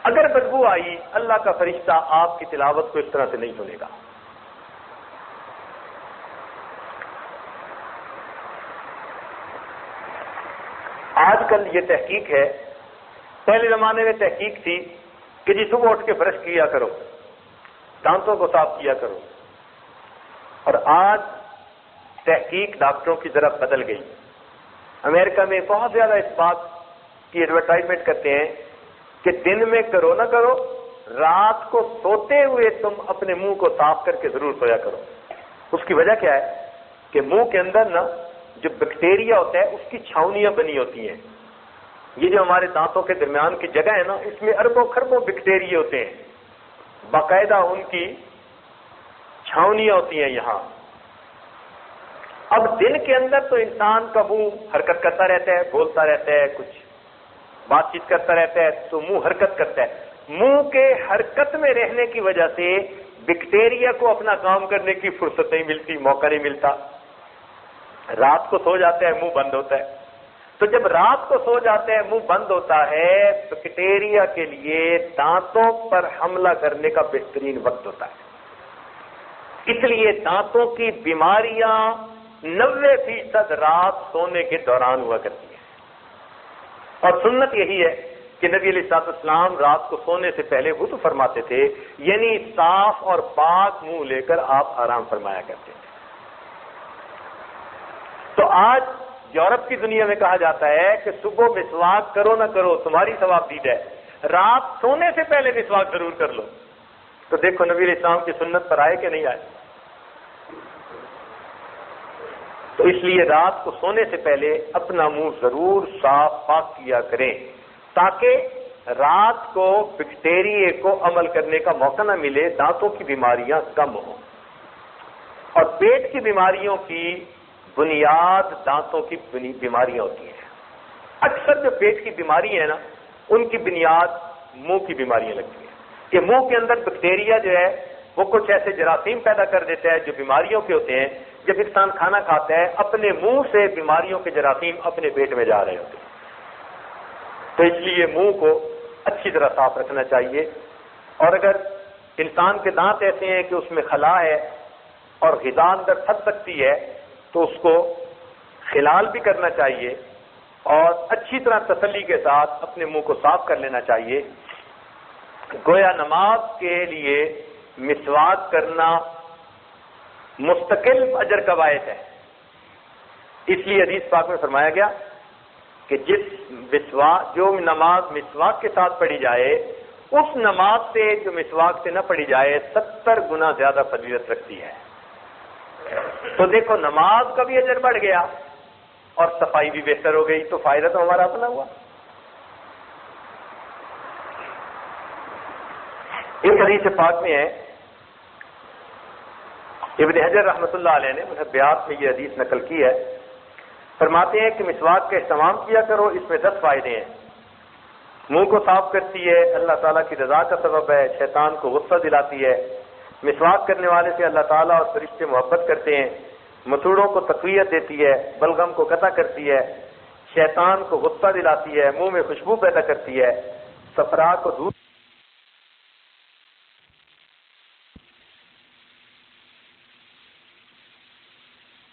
اگر بدبو آئی، اللہ کا فرشتہ آپ کی تلاوت کو اس طرح سے نہیں سنے گا۔ آج کل یہ تحقیق ہے، پہلے زمانے میں تحقیق تھی کہ جی صبح اٹھ کے برش کیا کرو، دانتوں کو صاف کیا کرو، اور آج تحقیق ڈاکٹروں کی طرف بدل گئی۔ امریکہ میں بہت زیادہ اس بات کی ایڈورٹائزمنٹ کرتے ہیں کہ دن میں کرو نہ کرو، رات کو سوتے ہوئے تم اپنے منہ کو صاف کر کے ضرور سویا کرو۔ اس کی وجہ کیا ہے کہ منہ کے اندر نا جو بیکٹیریا ہوتا ہے اس کی چھاؤنیاں بنی ہوتی ہیں۔ یہ جو ہمارے دانتوں کے درمیان کی جگہ ہے نا، اس میں اربوں خربوں بیکٹیریا ہوتے ہیں، باقاعدہ ان کی چھاؤنیاں ہوتی ہیں یہاں۔ اب دن کے اندر تو انسان کا منہ حرکت کرتا رہتا ہے، بولتا رہتا ہے، کچھ بات چیت کرتا رہتا ہے، تو منہ حرکت کرتا ہے۔ منہ کے حرکت میں رہنے کی وجہ سے بیکٹیریا کو اپنا کام کرنے کی فرصت نہیں ملتی، موقع نہیں ملتا۔ رات کو سو جاتا ہے، منہ بند ہوتا ہے۔ تو جب رات کو سو جاتا ہے، منہ بند ہوتا ہے، بیکٹیریا کے لیے دانتوں پر حملہ کرنے کا بہترین وقت ہوتا ہے۔ اس لیے دانتوں کی بیماریاں 90% رات سونے کے دوران ہوا کرتی ہیں، اور سنت یہی ہے کہ نبی علیہ السلام رات کو سونے سے پہلے وضو فرماتے تھے، یعنی صاف اور پاک منہ لے کر آپ آرام فرمایا کرتے تھے۔ تو آج یورپ کی دنیا میں کہا جاتا ہے کہ صبح مسواک کرو نہ کرو تمہاری ثواب دید ہے، رات سونے سے پہلے مسواک ضرور کر لو۔ تو دیکھو نبی علیہ السلام کی سنت پر آئے کہ نہیں آئے؟ تو اس لیے رات کو سونے سے پہلے اپنا منہ ضرور صاف پاک کیا کریں، تاکہ رات کو بیکٹیریے کو عمل کرنے کا موقع نہ ملے، دانتوں کی بیماریاں کم ہوں. اور پیٹ کی بیماریوں کی بنیاد دانتوں کی بیماریاں ہوتی ہیں. اکثر جو پیٹ کی بیماری ہے نا، ان کی بنیاد منہ کی بیماریاں لگتی ہیں کہ منہ کے اندر بیکٹیریا جو ہے وہ کچھ ایسے جراثیم پیدا کر دیتا ہے جو بیماریوں کے ہوتے ہیں. جب انسان کھانا کھاتا ہے اپنے منہ سے بیماریوں کے جراثیم اپنے پیٹ میں جا رہے ہوتے ہیں. تو اس لیے منہ کو اچھی طرح صاف رکھنا چاہیے. اور اگر انسان کے دانت ایسے ہیں کہ اس میں خلا ہے اور غذا اندر پھنس سکتی ہے تو اس کو خلال بھی کرنا چاہیے اور اچھی طرح تسلی کے ساتھ اپنے منہ کو صاف کر لینا چاہیے. گویا نماز کے لیے مسواک کرنا مستقل اجر کا باعث ہے. اس لیے حدیث پاک میں فرمایا گیا کہ جو نماز مسواک کے ساتھ پڑھی جائے اس نماز سے جو مسواک سے نہ پڑھی جائے 70 گنا زیادہ فضیلت رکھتی ہے. تو دیکھو نماز کا بھی اجر بڑھ گیا اور صفائی بھی بہتر ہو گئی، تو فائدہ تو ہمارا اپنا ہوا. ایک حدیث پاک میں ہے، ابن حجر رحمۃ اللہ علیہ نے محبیات میں یہ حدیث نقل کی ہے. فرماتے ہیں کہ مسواک کا اہتمام کیا کرو، اس میں 10 فائدے ہیں. منہ کو صاف کرتی ہے، اللہ تعالیٰ کی رضا کا سبب ہے، شیطان کو غصہ دلاتی ہے. مسواک کرنے والے سے اللہ تعالیٰ اور فرشتے محبت کرتے ہیں. مسوڑوں کو تقویت دیتی ہے، بلغم کو قطع کرتی ہے، شیطان کو غصہ دلاتی ہے، منہ میں خوشبو پیدا کرتی ہے، صفرا کو دور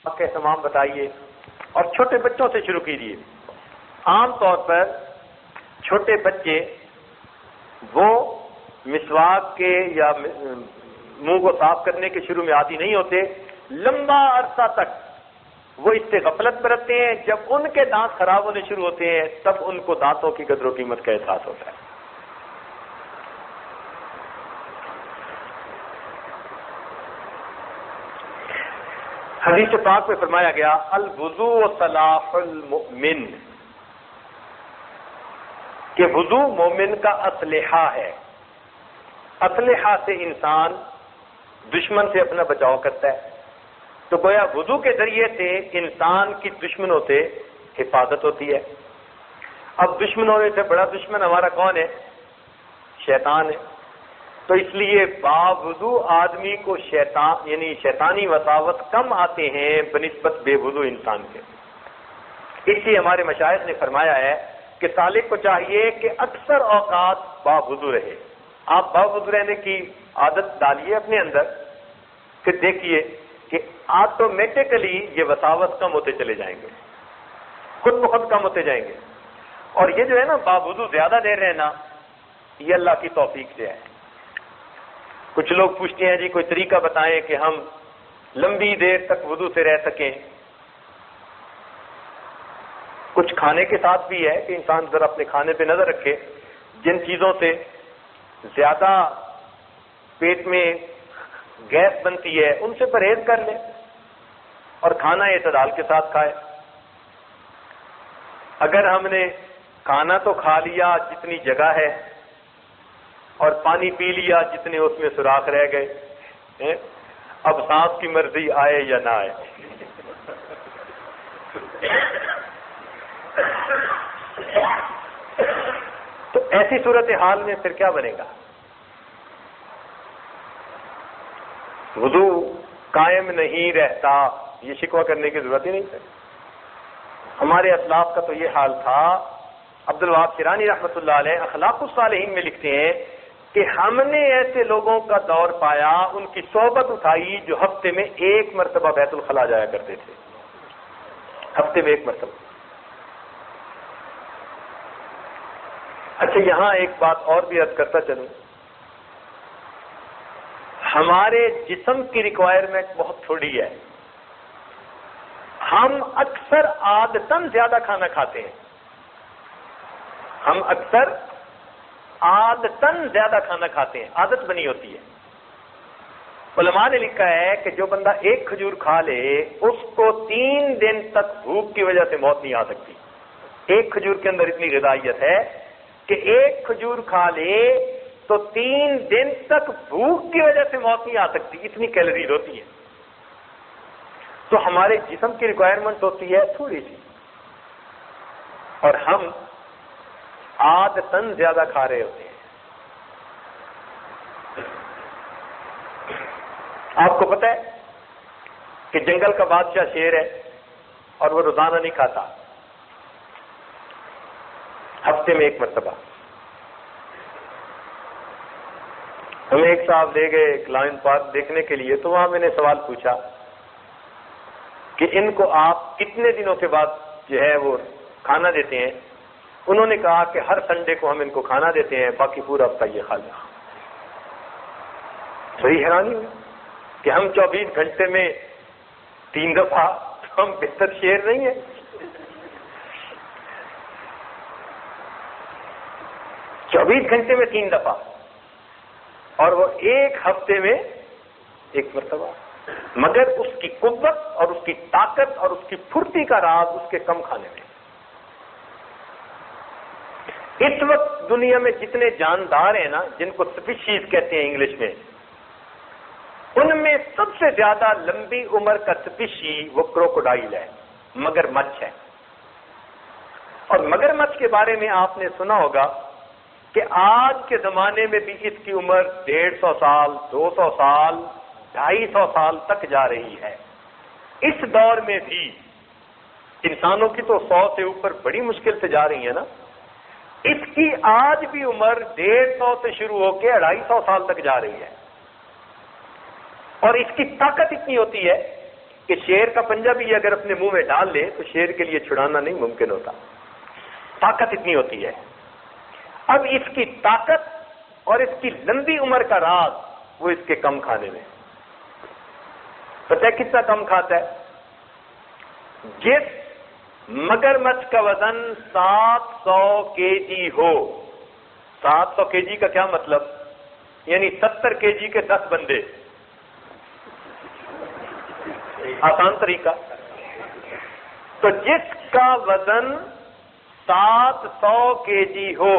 کے اہتمام بتائیے. اور چھوٹے بچوں سے شروع کیجیے. عام طور پر چھوٹے بچے وہ مسواک کے یا منہ کو صاف کرنے کے شروع میں عادی نہیں ہوتے. لمبا عرصہ تک وہ اس سے غفلت برتتے ہیں. جب ان کے دانت خراب ہونے شروع ہوتے ہیں تب ان کو دانتوں کی قدر و قیمت کا احساس ہوتا ہے. حدیث پاک میں فرمایا گیا الوضوء صلاح المؤمن، کہ وضو مومن کا اسلحہ ہے. اسلحہ سے انسان دشمن سے اپنا بچاؤ کرتا ہے. تو گویا وضو کے ذریعے سے انسان کی دشمنوں سے حفاظت ہوتی ہے. اب دشمنوں میں سے بڑا دشمن ہمارا کون ہے؟ شیطان ہے. تو اس لیے باوضو آدمی کو شیطان یعنی شیطانی وساوس کم آتے ہیں بنسبت بے وضو انسان کے. اس لیے ہمارے مشائخ نے فرمایا ہے کہ سالک کو چاہیے کہ اکثر اوقات باوضو رہے. آپ باوضو رہنے کی عادت ڈالیے اپنے اندر، پھر دیکھیے کہ آٹومیٹکلی یہ وساوس کم ہوتے چلے جائیں گے، خود بخود کم ہوتے جائیں گے. اور یہ جو ہے نا باوضو زیادہ دیر رہنا، یہ اللہ کی توفیق سے ہے. کچھ لوگ پوچھتے ہیں جی کوئی طریقہ بتائیں کہ ہم لمبی دیر تک وضو سے رہ سکیں. کچھ کھانے کے ساتھ بھی ہے کہ انسان ذرا اپنے کھانے پہ نظر رکھے. جن چیزوں سے زیادہ پیٹ میں گیس بنتی ہے ان سے پرہیز کر لے اور کھانا اعتدال کے ساتھ کھائے. اگر ہم نے کھانا تو کھا لیا جتنی جگہ ہے اور پانی پی لیا جتنے اس میں سوراخ رہ گئے، اب سانس کی مرضی آئے یا نہ آئے. تو ایسی صورتحال میں پھر کیا بنے گا؟ وضو قائم نہیں رہتا، یہ شکوہ کرنے کی ضرورت ہی نہیں ہے. ہمارے اسلاف کا تو یہ حال تھا. عبد الوہاب شیرانی رحمۃ اللہ علیہ اخلاق الصالحین میں لکھتے ہیں کہ ہم نے ایسے لوگوں کا دور پایا، ان کی صحبت اٹھائی جو ہفتے میں 1 مرتبہ بیت الخلاء جایا کرتے تھے. ہفتے میں 1 مرتبہ. اچھا یہاں ایک بات اور بھی عرض کرتا چلوں. ہمارے جسم کی ریکوائرمنٹ بہت تھوڑی ہے. ہم اکثر عادتاً زیادہ کھانا کھاتے ہیں. ہم اکثر عادتاً زیادہ کھانا کھاتے ہیں، عادت بنی ہوتی ہے. علماء نے لکھا ہے کہ جو بندہ 1 کھجور کھا لے اس کو 3 دن تک بھوک کی وجہ سے موت نہیں آ سکتی. 1 کھجور کے اندر اتنی غذائیت ہے کہ ایک کھجور کھا لے تو 3 دن تک بھوک کی وجہ سے موت نہیں آ سکتی، اتنی کیلریز ہوتی ہے. تو ہمارے جسم کی ریکوائرمنٹ ہوتی ہے تھوڑی سی، اور ہم عادتاً زیادہ کھا رہے ہوتے ہیں. آپ کو پتہ ہے کہ جنگل کا بادشاہ شیر ہے اور وہ روزانہ نہیں کھاتا، ہفتے میں 1 مرتبہ. ہمیں ایک صاحب لے گئے لائن پارک دیکھنے کے لیے، تو وہاں میں نے سوال پوچھا کہ ان کو آپ کتنے دنوں کے بعد جو ہے وہ کھانا دیتے ہیں؟ انہوں نے کہا کہ ہر سنڈے کو ہم ان کو کھانا دیتے ہیں، باقی پورا ہفتہ یہ کھا لیں. صحیح حیرانی ہوئی کہ ہم 24 گھنٹے میں 3 دفعہ، ہم بہتر شیر نہیں ہیں. 24 گھنٹے میں 3 دفعہ، اور وہ 1 ہفتے میں 1 مرتبہ. مگر اس کی قوت اور اس کی طاقت اور اس کی پھرتی کا راز اس کے کم کھانے میں. اس وقت دنیا میں جتنے جاندار ہیں نا، جن کو سپیشیز کہتے ہیں انگلش میں، ان میں سب سے زیادہ لمبی عمر کا سپیشی وہ کروکوڈائل ہے، مگر مچھ ہے. اور مگر مچھ کے بارے میں آپ نے سنا ہوگا کہ آج کے زمانے میں بھی اس کی عمر 150 سال، 200 سال، 250 سال تک جا رہی ہے. اس دور میں بھی انسانوں کی تو 100 سے اوپر بڑی مشکل سے جا رہی ہے نا، اس کی آج بھی عمر 150 سے شروع ہو کے 250 سال تک جا رہی ہے. اور اس کی طاقت اتنی ہوتی ہے کہ شیر کا پنجہ بھی اگر اپنے منہ میں ڈال لے تو شیر کے لیے چھڑانا نہیں ممکن ہوتا. طاقت اتنی ہوتی ہے. اب اس کی طاقت اور اس کی لمبی عمر کا راز وہ اس کے کم کھانے میں. پتہ ہے کتنا کم کھاتا ہے؟ جس مگر مچھ کا وزن 700 kg ہو، 700 kg کا کیا مطلب؟ یعنی 70 kg کے 10 بندے. آسان طریقہ. تو جس کا وزن 700 kg ہو،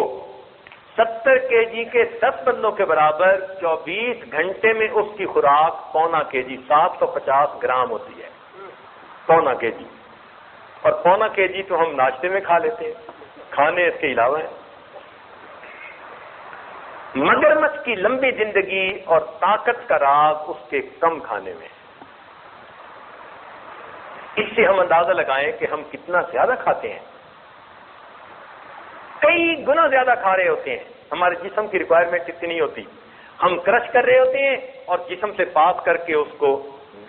70 kg کے 10 بندوں کے برابر، 24 گھنٹے میں اس کی خوراک پونا kg 750 گرام ہوتی ہے. پونا kg. اور پونا kg تو ہم ناشتے میں کھا لیتے ہیں، کھانے اس کے علاوہ ہیں. مگرمچھ کی لمبی زندگی اور طاقت کا راز اس کے کم کھانے میں. اس سے ہم اندازہ لگائیں کہ ہم کتنا زیادہ کھاتے ہیں. کئی گنا زیادہ کھا رہے ہوتے ہیں. ہمارے جسم کی ریکوائرمنٹ اتنی نہیں ہوتی. ہم کرش کر رہے ہوتے ہیں اور جسم سے پاس کر کے اس کو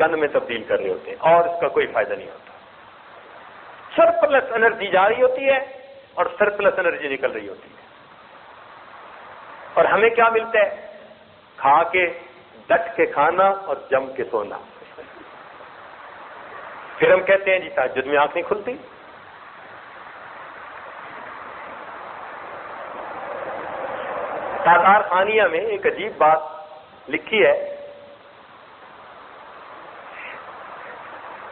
گند میں تبدیل کر رہے ہوتے ہیں، اور اس کا کوئی فائدہ نہیں ہوتا. سرپلس انرجی جا رہی ہوتی ہے اور سرپلس انرجی نکل رہی ہوتی ہے. اور ہمیں کیا ملتا ہے؟ کھا کے ڈٹ کے کھانا اور جم کے سونا. پھر ہم کہتے ہیں جی تہجد میں آنکھ نہیں کھلتی. تاتار خانیہ میں ایک عجیب بات لکھی ہے،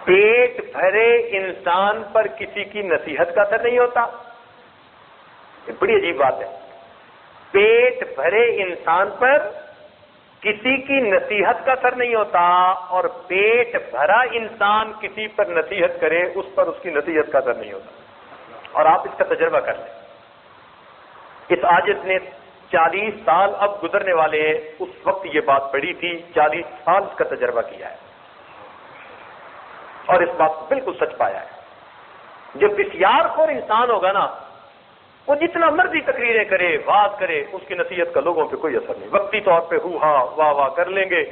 پیٹ بھرے انسان پر کسی کی نصیحت کا اثر نہیں ہوتا. یہ بڑی عجیب بات ہے. پیٹ بھرے انسان پر کسی کی نصیحت کا اثر نہیں ہوتا، اور پیٹ بھرا انسان کسی پر نصیحت کرے اس پر اس کی نصیحت کا اثر نہیں ہوتا. اور آپ اس کا تجربہ کر لیں. اس عاجز نے 40 سال اب گزرنے والے ہیں، اس وقت یہ بات پڑھی تھی، 40 سال اس کا تجربہ کیا ہے اور اس بات کو بالکل سچ پایا ہے. جو بسیار خور انسان ہوگا نا، وہ جتنا مرضی تقریریں کرے، بات کرے، اس کی نصیحت کا لوگوں پہ کوئی اثر نہیں. وقتی طور پہ ہو ہا واہ واہ کر لیں گے،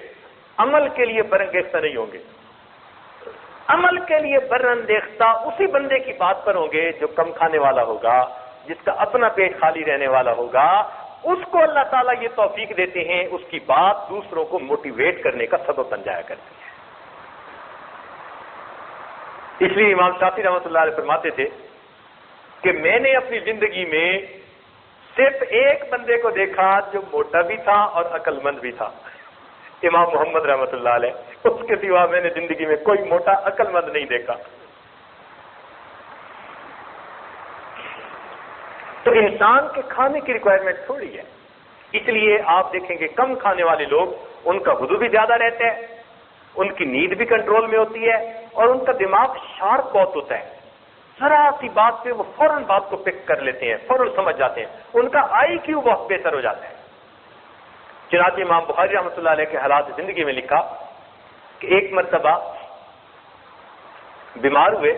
عمل کے لیے برانگیختہ نہیں ہوں گے. عمل کے لیے برانگیختہ اسی بندے کی بات پر ہوں گے جو کم کھانے والا ہوگا، جس کا اپنا پیٹ خالی رہنے والا ہوگا. اس کو اللہ تعالیٰ یہ توفیق دیتے ہیں، اس کی بات دوسروں کو موٹیویٹ کرنے کا سبب بن جایا کرتی ہے. اس لیے امام شافعی رحمۃ اللہ علیہ فرماتے تھے کہ میں نے اپنی زندگی میں صرف ایک بندے کو دیکھا جو موٹا بھی تھا اور عقل مند بھی تھا، امام محمد رحمۃ اللہ علیہ. اس کے سوا میں نے زندگی میں کوئی موٹا عقل مند نہیں دیکھا. تو انسان کے کھانے کی ریکوائرمنٹ تھوڑی ہے، اس لیے آپ دیکھیں گے کم کھانے والے لوگ ان کا وضو بھی زیادہ رہتا ہے، ان کی نیند بھی کنٹرول میں ہوتی ہے، اور ان کا دماغ شارپ بہت ہوتا ہے، ذرا سی بات پہ وہ فوراً بات کو پک کر لیتے ہیں، فوراً سمجھ جاتے ہیں، ان کا آئی کیو بہت بہتر ہو جاتا ہے۔ چنانچہ امام بخاری رحمۃ اللہ علیہ کے حالات زندگی میں لکھا کہ ایک مرتبہ بیمار ہوئے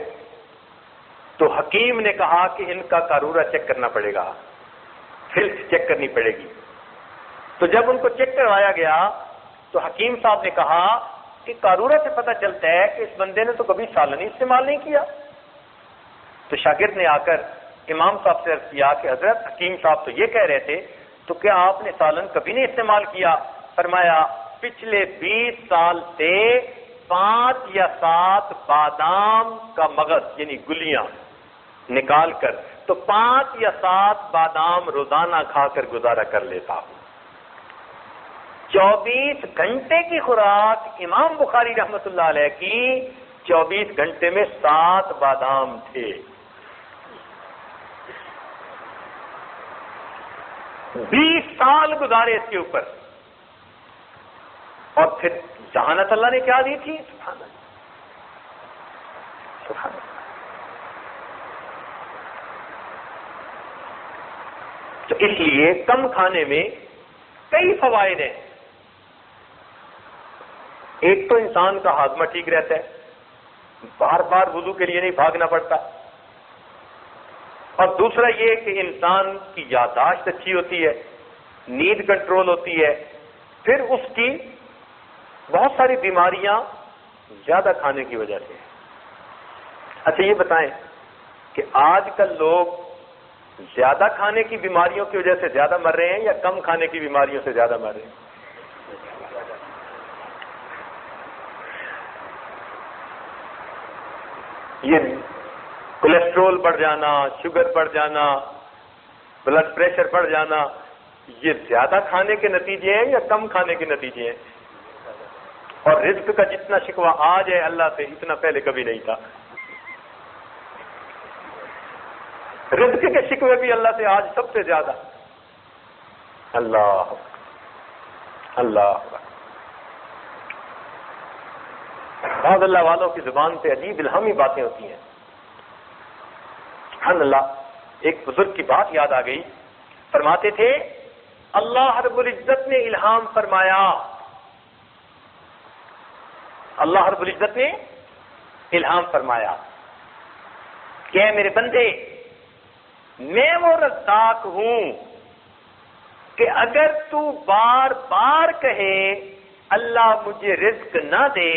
تو حکیم نے کہا کہ ان کا قارورہ چیک کرنا پڑے گا، فلس چیک کرنی پڑے گی۔ تو جب ان کو چیک کروایا گیا تو حکیم صاحب نے کہا کہ قارورہ سے پتہ چلتا ہے کہ اس بندے نے تو کبھی سالن ہی استعمال نہیں کیا۔ تو شاگرد نے آ کر امام صاحب سے عرض کیا کہ حضرت حکیم صاحب تو یہ کہہ رہے تھے، تو کیا آپ نے سالن کبھی نہیں استعمال کیا؟ فرمایا پچھلے 20 سال سے 5 یا 7 بادام کا مغز یعنی گلیاں نکال کر تو 5 یا 7 بادام روزانہ کھا کر گزارا کر لیتا ہوں۔ 24 گھنٹے کی خوراک امام بخاری رحمۃ اللہ علیہ کی 24 گھنٹے میں 7 بادام تھے۔ 20 سال گزارے اس کے اوپر، اور پھر ذہانت اللہ نے کیا دی تھی، سبحان اللہ سبحان اللہ۔ تو اس لیے کم کھانے میں کئی فوائد ہیں۔ ایک تو انسان کا ہاضمہ ٹھیک رہتا ہے، بار بار وضو کے لیے نہیں بھاگنا پڑتا، اور دوسرا یہ کہ انسان کی یادداشت اچھی ہوتی ہے، نیند کنٹرول ہوتی ہے، پھر اس کی بہت ساری بیماریاں زیادہ کھانے کی وجہ سے۔ اچھا یہ بتائیں کہ آج کل لوگ زیادہ کھانے کی بیماریوں کی وجہ سے زیادہ مر رہے ہیں یا کم کھانے کی بیماریوں سے زیادہ مر رہے ہیں؟ یہ کولیسٹرول بڑھ جانا، شوگر بڑھ جانا، بلڈ پریشر بڑھ جانا، یہ زیادہ کھانے کے نتیجے ہیں یا کم کھانے کے نتیجے ہیں؟ اور رزق کا جتنا شکوہ آج ہے اللہ سے، اتنا پہلے کبھی نہیں تھا۔ رزق کے شکوے بھی اللہ سے آج سب سے زیادہ۔ اللہ اللہ بعض اللہ والوں کی زبان سے عجیب الہامی باتیں ہوتی ہیں، سبحان اللہ۔ ایک بزرگ کی بات یاد آ گئی، فرماتے تھے اللہ رب العزت نے الہام فرمایا، اللہ رب العزت نے الہام فرمایا کہ اے میرے بندے، میں وہ رزاق ہوں کہ اگر تو بار بار کہے اللہ مجھے رزق نہ دے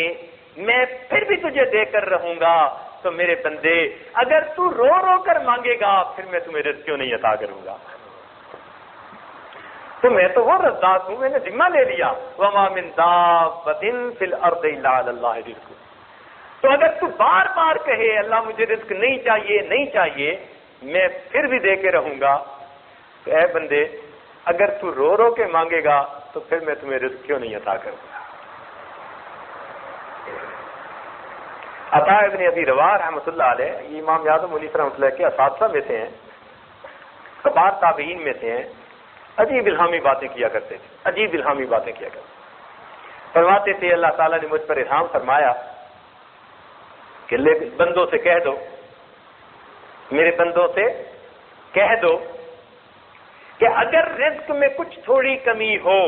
میں پھر بھی تجھے دے کر رہوں گا، تو میرے بندے اگر تو رو رو کر مانگے گا پھر میں تمہیں رزق کیوں نہیں عطا کروں گا؟ تو میں تو وہ رزاق ہوں، میں نے ذمہ لے لیا، وما من دابۃ فی الارض الا علی اللہ رزقها۔ تو اگر تو بار بار کہے اللہ مجھے رزق نہیں چاہیے نہیں چاہیے، میں پھر بھی دے کے رہوں گا، تو اے بندے اگر تو رو رو کے مانگے گا تو پھر میں تمہیں رزق کیوں نہیں عطا کروں گا؟ عطا ابن ابی رواح رحمۃ اللہ علیہ، یہ امام اعظم علی رحمۃ اللہ کے اساتذہ میں سے ہیں، کبار تابعین میں سے ہیں، عجیب الہامی باتیں کیا کرتے تھے، عجیب الہامی باتیں کیا کرتے تھے۔ فرماتے تھے اللہ تعالیٰ نے مجھ پر الہام فرمایا کہ بندوں سے کہہ دو، میرے بندوں سے کہہ دو کہ اگر رزق میں کچھ تھوڑی کمی ہو،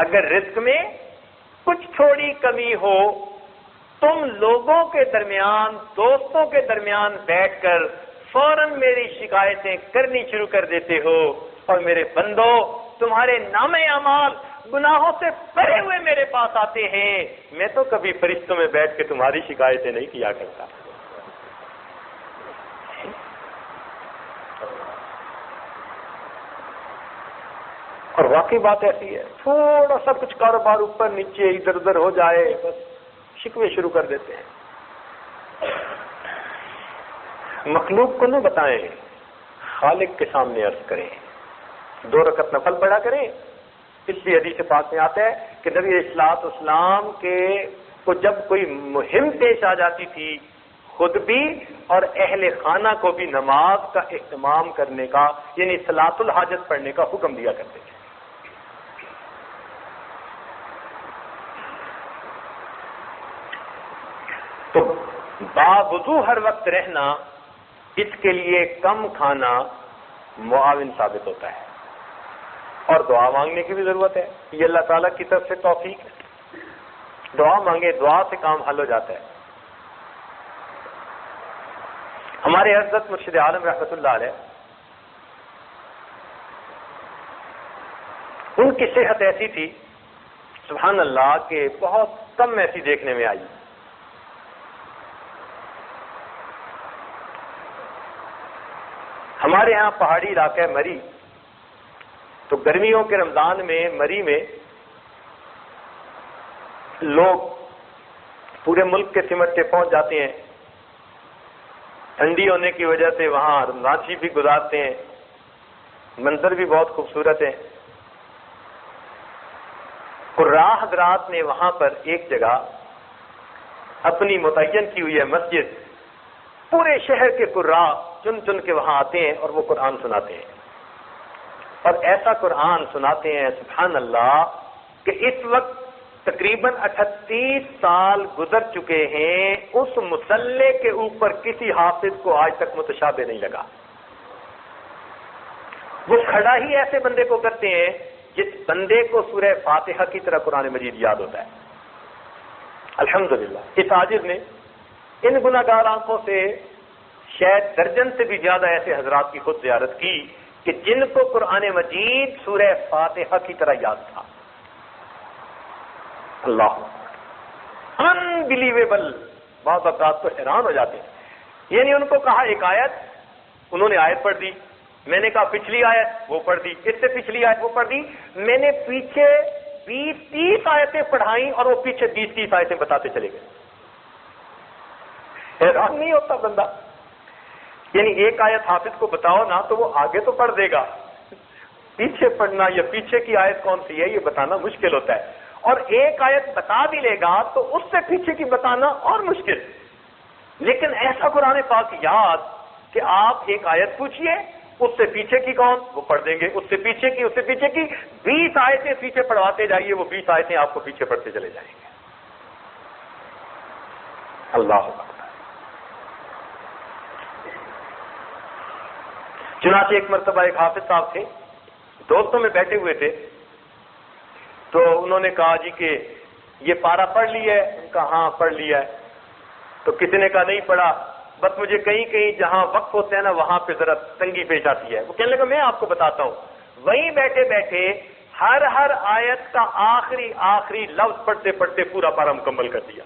اگر رزق میں کچھ تھوڑی کمی ہو، تم لوگوں کے درمیان، دوستوں کے درمیان بیٹھ کر فوراً میری شکایتیں کرنی شروع کر دیتے ہو، اور میرے بندو تمہارے نام اعمال گناہوں سے بھرے ہوئے میرے پاس آتے ہیں، میں تو کبھی فرشتوں میں بیٹھ کے تمہاری شکایتیں نہیں کیا کرتا۔ اور واقعی بات ایسی ہے، تھوڑا سا کچھ کاروبار اوپر نیچے ادھر ادھر ہو جائے بس شکوے شروع کر دیتے ہیں۔ مخلوق کو نہ بتائیں، خالق کے سامنے عرض کریں، 2 رکعت نفل پڑھا کریں۔ اس لیے حدیث پاک میں آتا ہے کہ نبی علیہ الصلوۃ والسلام کے کو جب کوئی مہم پیش آ جاتی تھی، خود بھی اور اہل خانہ کو بھی نماز کا اہتمام کرنے کا، یعنی صلاۃ الحاجت پڑھنے کا حکم دیا کرتے تھے۔ تو باوضو ہر وقت رہنا، اس کے لیے کم کھانا معاون ثابت ہوتا ہے، اور دعا مانگنے کی بھی ضرورت ہے۔ یہ اللہ تعالیٰ کی طرف سے توفیق ہے، دعا مانگے، دعا سے کام حل ہو جاتا ہے۔ ہمارے حضرت مرشد عالم رحمۃ اللہ علیہ، ان کی صحت ایسی تھی سبحان اللہ کہ بہت کم ایسی دیکھنے میں آئی۔ ہمارے ہاں پہاڑی علاقہ ہے مری، تو گرمیوں کے رمضان میں مری میں لوگ پورے ملک کے سمٹ کے پہنچ جاتے ہیں، ٹھنڈی ہونے کی وجہ سے وہاں رمضان شریف بھی گزارتے ہیں، منظر بھی بہت خوبصورت ہے۔ قراء حضرات نے وہاں پر ایک جگہ اپنی متعین کی ہوئی ہے مسجد، پورے شہر کے قراء چن چن کے وہاں آتے ہیں اور وہ قرآن سناتے ہیں، اور ایسا قرآن سناتے ہیں سبحان اللہ کہ اس وقت تقریباً 38 سال گزر چکے ہیں، اس مصلے کے اوپر کسی حافظ کو آج تک متشابہ نہیں لگا۔ وہ کھڑا ہی ایسے بندے کو کرتے ہیں جس بندے کو سورہ فاتحہ کی طرح قرآن مجید یاد ہوتا ہے۔ الحمدللہ اس عاجز نے ان گناہگار آنکھوں سے شاید درجن سے بھی زیادہ ایسے حضرات کی خود زیارت کی کہ جن کو قرآن مجید سورہ فاتحہ کی طرح یاد تھا۔ اللہ انبلیویبل، بعض اوقات تو حیران ہو جاتے ہیں۔ یعنی ان کو کہا ایک آیت، انہوں نے آیت پڑھ دی، میں نے کہا پچھلی آیت، وہ پڑھ دی، اس سے پچھلی آیت وہ پڑھ دی، میں نے پیچھے 20-30 آیتیں پڑھائیں اور وہ پیچھے 20-30 آیتیں بتاتے چلے گئے۔ حیران نہیں ہوتا بندہ؟ یعنی ایک آیت حافظ کو بتاؤ نا تو وہ آگے تو پڑھ دے گا، پیچھے پڑھنا یا پیچھے کی آیت کون سی ہے یہ بتانا مشکل ہوتا ہے، اور ایک آیت بتا بھی لے گا تو اس سے پیچھے کی بتانا اور مشکل۔ لیکن ایسا قرآن پاک یاد کہ آپ ایک آیت پوچھئے، اس سے پیچھے کی کون، وہ پڑھ دیں گے، اس سے پیچھے کی، اس سے پیچھے کی 20 آیتیں پیچھے پڑھواتے جائیے، وہ 20 آیتیں آپ کو پیچھے پڑھتے چلے جائیں گے۔ اللہ اکبر۔ چنانچہ ایک مرتبہ ایک حافظ صاحب تھے، دوستوں میں بیٹھے ہوئے تھے، تو انہوں نے کہا جی کہ یہ پارہ پڑھ لیا ہے؟ ان کا ہاں پڑھ لیا ہے۔ تو کسی نے کہا نہیں پڑھا، بس مجھے کہیں کہیں جہاں وقف ہوتے ہیں نا وہاں پہ ذرا تنگی پیش آتی ہے۔ وہ کہنے لگا میں آپ کو بتاتا ہوں، وہیں بیٹھے بیٹھے ہر آیت کا آخری لفظ پڑھتے پڑھتے پورا پارہ مکمل کر دیا۔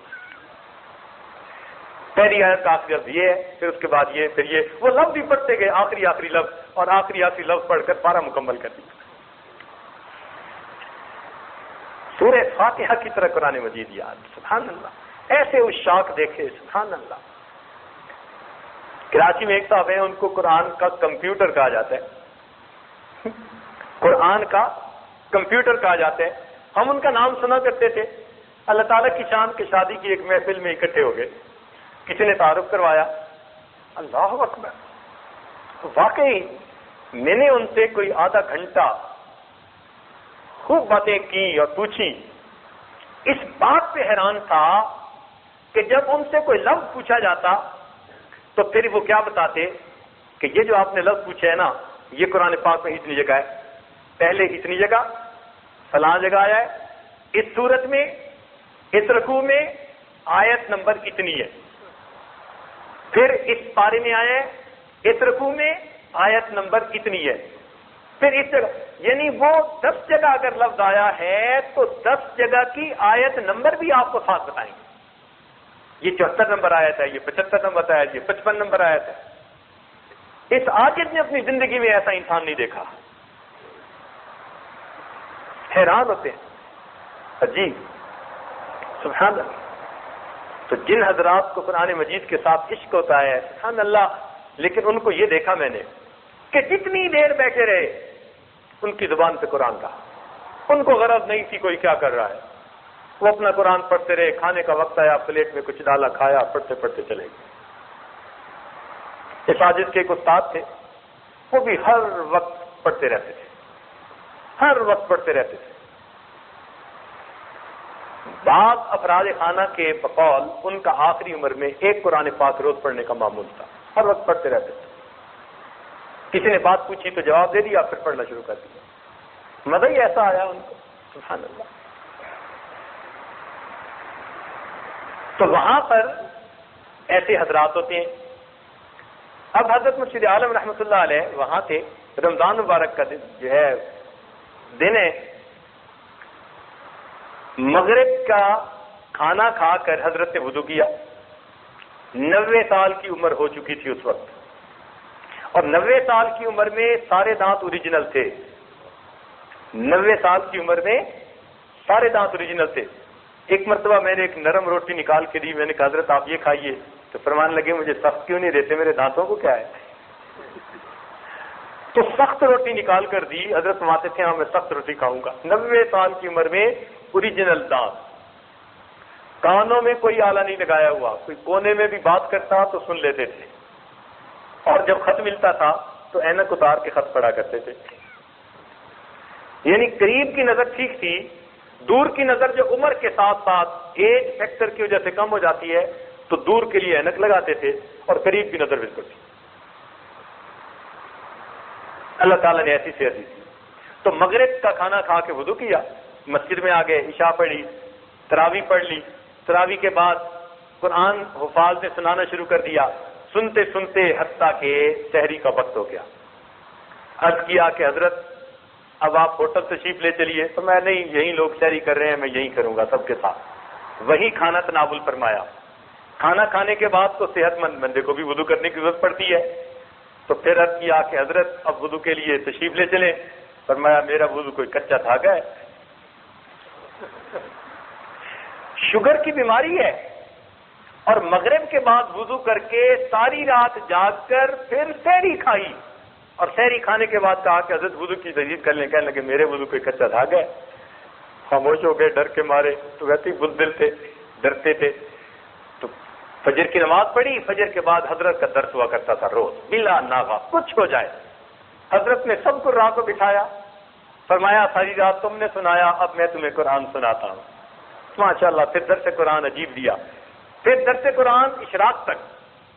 پہلی آیت کا آخری لفظ یہ ہے، پھر اس کے بعد یہ، پھر یہ، وہ لفظ بھی پڑھتے گئے آخری لفظ، اور آخری لفظ پڑھ کر پارہ مکمل کر دیا۔ سورہ فاتحہ کی طرح قرآن مجید یاد، سبحان اللہ۔ ایسے عشاق دیکھے، سبحان اللہ۔ کراچی میں ایک صاحب ہیں، ان کو قرآن کا کمپیوٹر کہا جاتا ہے، قرآن کا کمپیوٹر کہا جاتا ہے۔ ہم ان کا نام سنا کرتے تھے، اللہ تعالیٰ کی شان کے شادی کی ایک محفل میں اکٹھے ہو گئے، کسی نے تعارف کروایا، اللہ اکبر، واقعی میں نے ان سے کوئی آدھا گھنٹہ خوب باتیں کی اور پوچھی۔ اس بات پہ حیران تھا کہ جب ان سے کوئی لفظ پوچھا جاتا تو پھر وہ کیا بتاتے کہ یہ جو آپ نے لفظ پوچھا ہے نا، یہ قرآن پاک میں اتنی جگہ ہے، پہلے اتنی جگہ فلاں جگہ آیا ہے، اس صورت میں، اس رکوع میں آیت نمبر اتنی ہے، پھر اس پارے میں آیا ہے، اس رکوع میں آیت نمبر اتنی ہے، پھر اس جگہ، یعنی وہ 10 جگہ اگر لفظ آیا ہے تو 10 جگہ کی آیت نمبر بھی آپ کو ساتھ بتائیں گے۔ یہ 74 نمبر آیت ہے، یہ 75 نمبر آیت، یہ 55 نمبر آیت ہے۔ اس عاجز نے اپنی زندگی میں ایسا انسان نہیں دیکھا۔ حیران ہوتے ہیں، عجیب، سبحان اللہ۔ تو جن حضرات کو قرآن مجید کے ساتھ عشق ہوتا ہے، سبحان اللہ، لیکن ان کو یہ دیکھا میں نے کہ جتنی دیر بیٹھے رہے ان کی زبان پہ قرآن کا، ان کو غرض نہیں تھی کوئی کیا کر رہا ہے، وہ اپنا قرآن پڑھتے رہے، کھانے کا وقت آیا پلیٹ میں کچھ ڈالا، کھایا، پڑھتے پڑھتے چلے گئے۔ ساجد کے ایک استاد تھے، وہ بھی ہر وقت پڑھتے رہتے تھے، ہر وقت پڑھتے رہتے تھے۔ بعض افراد خانہ کے بقول ان کا آخری عمر میں ایک قرآن پاک روز پڑھنے کا معمول تھا، ہر وقت پڑھتے رہتے تھے۔ کسی نے بات پوچھی تو جواب دے دیا، پھر پڑھنا شروع کر دیا۔ مزہ ہی ایسا آیا ان کو، سبحان اللہ۔ تو وہاں پر ایسے حضرات ہوتے ہیں۔ اب حضرت مرشد عالم رحمۃ اللہ علیہ وہاں تھے، رمضان مبارک کا جو ہے دن ہے، مغرب کا کھانا کھا کر حضرت نے وضو کیا۔ 90 سال کی عمر ہو چکی تھی اس وقت، اور 90 سال کی عمر میں سارے دانت اوریجنل تھے۔ 90 سال کی عمر میں سارے دانت اوریجنل تھے۔ ایک مرتبہ میں نے ایک نرم روٹی نکال کے دی، میں نے کہا حضرت آپ یہ کھائیے، تو فرمان لگے مجھے سخت کیوں نہیں دیتے، میرے دانتوں کو کیا ہے؟ تو سخت روٹی نکال کر دی، حضرت فرماتے تھے ہاں میں سخت روٹی کھاؤں گا۔ 90 سال کی عمر میں اوریجنل دانت، کانوں میں کوئی آلہ نہیں لگایا ہوا، کوئی کونے میں بھی بات کرتا تو سن لیتے تھے، اور جب خط ملتا تھا تو اینک اتار کے خط پڑھا کرتے تھے۔ یعنی قریب کی نظر ٹھیک تھی، دور کی نظر جو عمر کے ساتھ ساتھ ایج فیکٹر کی وجہ سے کم ہو جاتی ہے تو دور کے لیے اینک لگاتے تھے، اور قریب کی نظر بالکل تھی۔ اللہ تعالیٰ نے ایسی صحت دی تھی۔ تو مغرب کا کھانا کھا کے وضو کیا، مسجد میں آ گئے، عشاء پڑھی، تراویح پڑھ لی۔ تراویح کے بعد قرآن حفاظ نے سنانا شروع کر دیا، سنتے سنتے حتیٰ کہ سحری کا وقت ہو گیا۔ عرض کیا کہ حضرت اب آپ ہوٹل تشریف لے چلیے، تو میں نہیں، یہیں لوگ سحری کر رہے ہیں، میں یہیں کروں گا سب کے ساتھ۔ وہی کھانا تناول فرمایا۔ کھانا کھانے کے بعد تو صحت مند بندے کو بھی وضو کرنے کی ضرورت پڑتی ہے، تو پھر عرض کیا کہ حضرت اب وضو کے لیے تشریف لے چلیں۔ فرمایا میرا وضو کوئی کچا دھاگا ہے، شوگر کی بیماری ہے، اور مغرب کے بعد وضو کر کے ساری رات جاگ کر پھر سحری کھائی، اور سحری کھانے کے بعد کہا کہ حضرت وضو کی تجدید کر لیں۔ کہنے لگے میرے وضو کوئی کچا دھاگا ہے۔ خاموش ہو گئے ڈر کے مارے، تو ویسے ہی بزدل تھے، ڈرتے تھے۔ تو فجر کی نماز پڑھی، فجر کے بعد حضرت کا درس ہوا کرتا تھا روز بلا ناغہ، کچھ ہو جائے۔ حضرت نے سب کو راہ کو بٹھایا، فرمایا ساری رات تم نے سنایا، اب میں تمہیں قرآن سناتا ہوں۔ ماشاءاللہ پھر درس قرآن عجیب دیا۔ پھر درس قرآن اشراق تک۔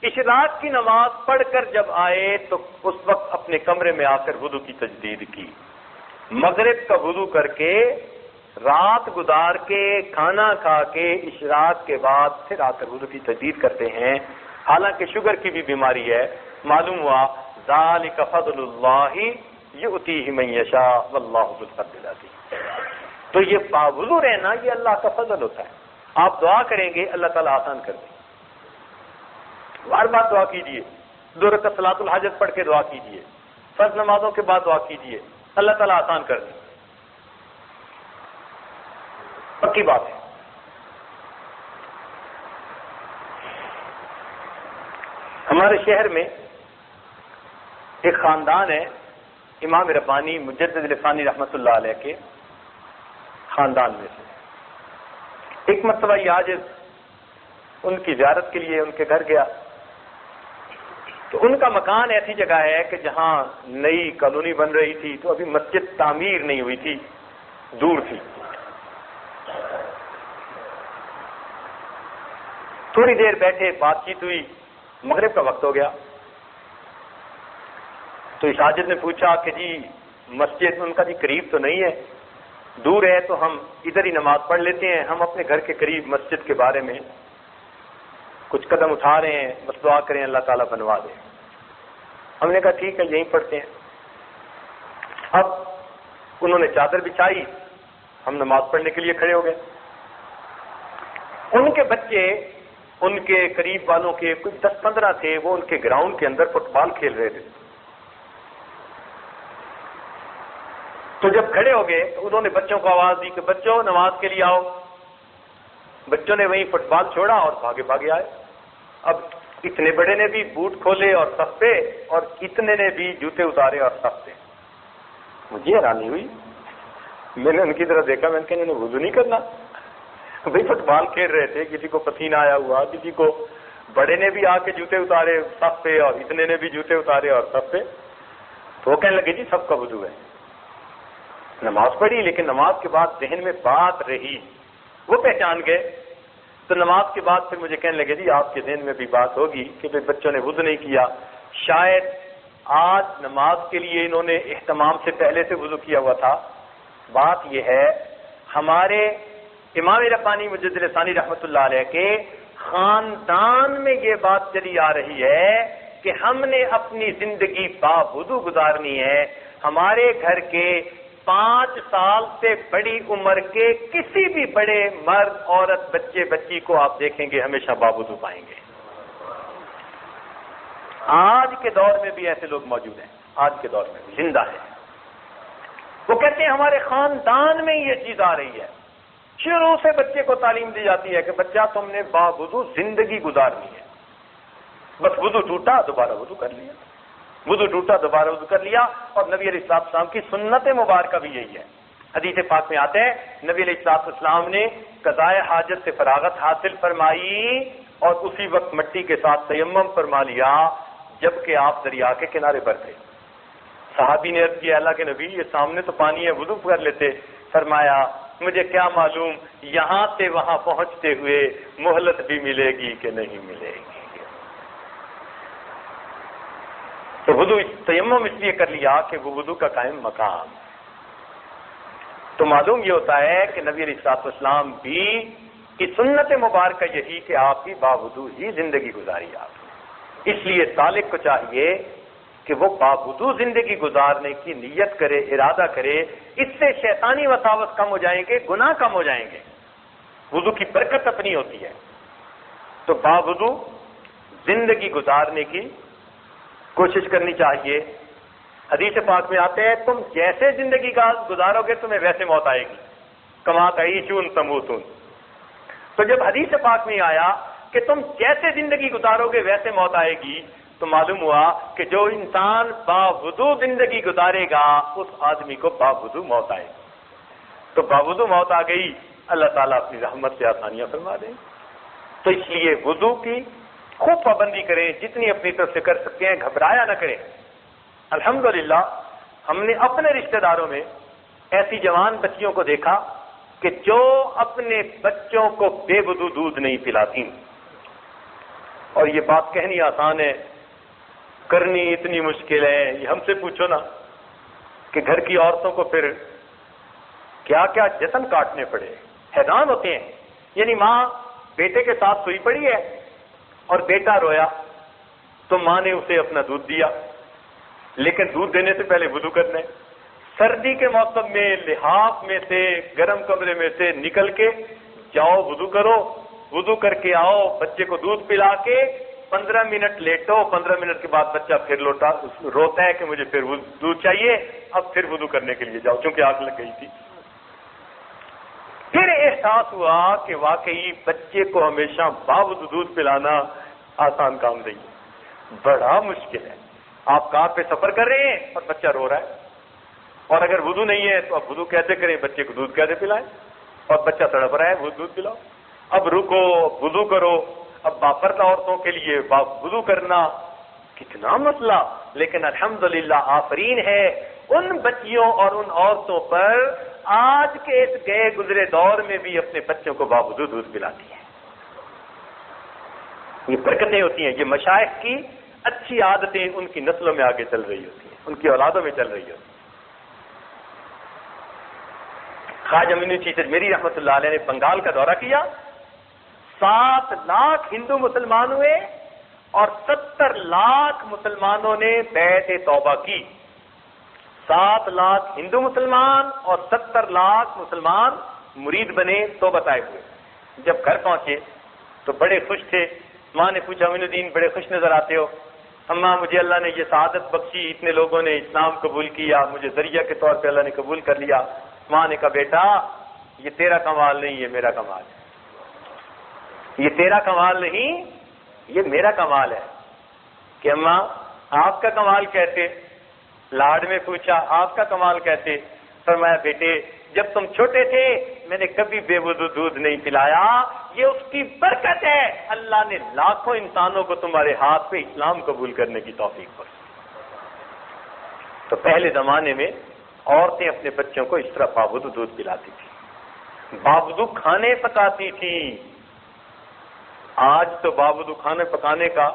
اشراق کی نماز پڑھ کر جب آئے تو اس وقت اپنے کمرے میں آ کر وضو کی تجدید کی۔ مغرب کا وضو کر کے، رات گزار کے، کھانا کھا کے، اشراق کے بعد پھر آ کر وضو کی تجدید کرتے ہیں، حالانکہ شوگر کی بھی بیماری ہے۔ معلوم ہوا ذالک فضل اللہ یؤتیہ من یشاء واللہ ذو الفضل العظیم۔ تو یہ باوضو رہنا یہ اللہ کا فضل ہوتا ہے۔ آپ دعا کریں گے اللہ تعالیٰ آسان کر دیں۔ بار بار دعا کیجیے، 2 رکعت صلاۃ الحاجت پڑھ کے دعا کیجیے، فرض نمازوں کے بعد دعا کیجیے، اللہ تعالیٰ آسان کر دیں، پکی بات ہے۔ ہمارے شہر میں ایک خاندان ہے، امام ربانی مجدد الفانی رحمۃ اللہ علیہ کے خاندان میں سے ایک مرتبہ یہ عاجز ان کی زیارت کے لیے ان کے گھر گیا، تو ان کا مکان ایسی جگہ ہے کہ جہاں نئی کالونی بن رہی تھی، تو ابھی مسجد تعمیر نہیں ہوئی تھی، دور تھی۔ تھوڑی دیر بیٹھے، بات چیت ہوئی، مغرب کا وقت ہو گیا، تو اس حاجت نے پوچھا کہ جی مسجد ان کا جی قریب تو نہیں ہے، دور ہے، تو ہم ادھر ہی نماز پڑھ لیتے ہیں، ہم اپنے گھر کے قریب مسجد کے بارے میں کچھ قدم اٹھا رہے ہیں، بس دعا کریں اللہ تعالیٰ بنوا دے۔ ہم نے کہا ٹھیک ہے یہیں پڑھتے ہیں۔ اب انہوں نے چادر بچھائی، ہم نماز پڑھنے کے لیے کھڑے ہو گئے۔ ان کے بچے ان کے قریب والوں کے کچھ 10-15 تھے، وہ ان کے گراؤنڈ کے اندر فٹ بال کھیل رہے تھے۔ تو جب کھڑے ہو گئے تو انہوں نے بچوں کو آواز دی کہ بچوں نماز کے لیے آؤ۔ بچوں نے وہیں فٹ بال چھوڑا اور بھاگے بھاگے آئے۔ اب اتنے بڑے نے بھی بوٹ کھولے اور صف پہ، اور اتنے نے بھی جوتے اتارے اور صف پہ۔ مجھے حیرانی ہوئی، میں نے ان کی طرف دیکھا، میں نے کہا انہوں نے وضو نہیں کرنا؟ بھائی فٹ بال کھیل رہے تھے، کسی کو پسینہ آیا ہوا، کسی کو بڑے نے بھی آ کے جوتے اتارے صف پہ اور اتنے نے بھی جوتے اتارے اور صف پہ. تو وہ کہنے لگے جی سب کا وضو ہے. نماز پڑھی لیکن نماز کے بعد ذہن میں بات رہی, وہ پہچان گئے. تو نماز کے بعد پھر مجھے کہنے لگے جی آپ کے ذہن میں بھی بات ہوگی کہ بھئی بچوں نے وضو نہیں کیا, شاید آج نماز کے لیے انہوں نے اہتمام سے پہلے سے وضو کیا ہوا تھا. بات یہ ہے ہمارے امام ربانی مجدد ثانی رحمۃ اللہ علیہ کے خاندان میں یہ بات چلی آ رہی ہے کہ ہم نے اپنی زندگی باوضو گزارنی ہے. ہمارے گھر کے 5 سال سے بڑی عمر کے کسی بھی بڑے مرد عورت بچے بچی کو آپ دیکھیں گے ہمیشہ باوضو پائیں گے. آج کے دور میں بھی ایسے لوگ موجود ہیں, آج کے دور میں بھی زندہ ہے. وہ کہتے ہیں ہمارے خاندان میں یہ چیز آ رہی ہے, شروع سے بچے کو تعلیم دی جاتی ہے کہ بچہ تم نے باوضو زندگی گزارنی ہے. بس وضو ٹوٹا دوبارہ وضو کر لیا, وضو ٹوٹا دوبارہ وضو کر لیا. اور نبی علیہ السلام کی سنت مبارکہ بھی یہی ہے. حدیث پاک میں آتے ہیں نبی علیہ السلام نے قضاء حاجت سے فراغت حاصل فرمائی اور اسی وقت مٹی کے ساتھ تیمم فرما لیا جبکہ آپ دریا کے کنارے پر تھے. صحابی نے عرض کیا اللہ کے نبی یہ سامنے تو پانی ہے وضو کر لیتے. فرمایا مجھے کیا معلوم یہاں سے وہاں پہنچتے ہوئے مہلت بھی ملے گی کہ نہیں ملے گی. تو وضو تیمم اس لیے کر لیا کہ وہ وضو کا قائم مقام. تو معلوم یہ ہوتا ہے کہ نبی علیہ السلام بھی کی سنت مبارکہ یہی کہ آپ کی باوضو ہی زندگی گزاری آپ. اس لیے سالک کو چاہیے کہ وہ باوضو زندگی گزارنے کی نیت کرے, ارادہ کرے. اس سے شیطانی وساوس کم ہو جائیں گے, گناہ کم ہو جائیں گے. وضو کی برکت اپنی ہوتی ہے. تو باوضو زندگی گزارنے کی کوشش کرنی چاہیے. حدیث پاک میں آتے ہیں تم جیسے زندگی کا گزارو گے تمہیں ویسے موت آئے گی. کما تعیشون تموتون. تو جب حدیث پاک میں آیا کہ تم جیسے زندگی گزارو گے ویسے موت آئے گی, تو معلوم ہوا کہ جو انسان باوضو زندگی گزارے گا اس آدمی کو باوضو موت آئے گی. تو باوضو موت آ گئی, اللہ تعالیٰ اپنی رحمت سے آسانیاں فرما دیں. تو اس لیے وضو کی خوب پابندی کریں, جتنی اپنی طرف سے کر سکتے ہیں, گھبرایا نہ کریں. الحمدللہ ہم نے اپنے رشتہ داروں میں ایسی جوان بچیوں کو دیکھا کہ جو اپنے بچوں کو بے وضو دودھ نہیں پلاتی. اور یہ بات کہنی آسان ہے, کرنی اتنی مشکل ہے. یہ ہم سے پوچھو نا کہ گھر کی عورتوں کو پھر کیا کیا جتن کاٹنے پڑے, حیران ہوتے ہیں. یعنی ماں بیٹے کے ساتھ سوئی پڑی ہے اور بیٹا رویا تو ماں نے اسے اپنا دودھ دیا, لیکن دودھ دینے سے پہلے وضو کرنا ہے. سردی کے موسم میں لحاف میں سے گرم کمرے میں سے نکل کے جاؤ وضو کرو, وضو کر کے آؤ, بچے کو دودھ پلا کے 15 منٹ لیٹو. 15 منٹ کے بعد بچہ پھر روتا ہے کہ مجھے پھر دودھ چاہیے. اب پھر وضو کرنے کے لیے جاؤ چونکہ آگ لگ گئی تھی. پھر احساس ہوا کہ واقعی بچے کو ہمیشہ باوضو دودھ پلانا آسان کام نہیں ہے, بڑا مشکل ہے. آپ کار پہ سفر کر رہے ہیں اور بچہ رو رہا ہے, اور اگر وضو نہیں ہے تو اب وضو کیسے کریں, بچے کو دودھ کیسے پلائیں, اور بچہ تڑپ رہا ہے وہ دودھ پلاؤ. اب رکو وضو کرو. اب باپردہ عورتوں کے لیے وضو کرنا کتنا مسئلہ. لیکن الحمدللہ آفرین ہے ان بچیوں اور ان عورتوں پر آج کے اس گئے گزرے دور میں بھی اپنے بچوں کو باوضو دودھ پلاتی ہے. یہ برکتیں ہوتی ہیں, یہ مشائخ کی اچھی عادتیں ان کی نسلوں میں آگے چل رہی ہوتی ہیں, ان کی اولادوں میں چل رہی ہوتی ہیں. خواجہ معین چشتی اجمیری رحمۃ اللہ علیہ نے بنگال کا دورہ کیا. 7 لاکھ ہندو مسلمان ہوئے اور 70 لاکھ مسلمانوں نے بیعت توبہ کی. 7 لاکھ ہندو مسلمان اور 70 لاکھ مسلمان مرید بنے, توبہ طائب ہوئے. جب گھر پہنچے تو بڑے خوش تھے. ماں نے پوچھا معین الدین بڑے خوش نظر آتے ہو. اماں مجھے اللہ نے یہ سعادت بخشی, اتنے لوگوں نے اسلام قبول کیا, مجھے ذریعہ کے طور پہ اللہ نے قبول کر لیا. ماں نے کہا بیٹا یہ تیرا کمال نہیں, یہ میرا کمال ہے. یہ تیرا کمال نہیں, یہ میرا کمال ہے. کہ اماں آپ کا کمال کیسے؟ لاڈ میں پوچھا آپ کا کمال کیسے؟ فرمایا بیٹے جب تم چھوٹے تھے میں نے کبھی بے وضو دودھ نہیں پلایا، یہ اس کی برکت ہے، اللہ نے لاکھوں انسانوں کو تمہارے ہاتھ پہ اسلام قبول کرنے کی توفیق بخشی۔ تو پہلے زمانے میں عورتیں اپنے بچوں کو اس طرح باوضو دودھ پلاتی تھی، باوضو کھانے پکاتی تھی۔ آج تو باوضو کھانے پکانے کا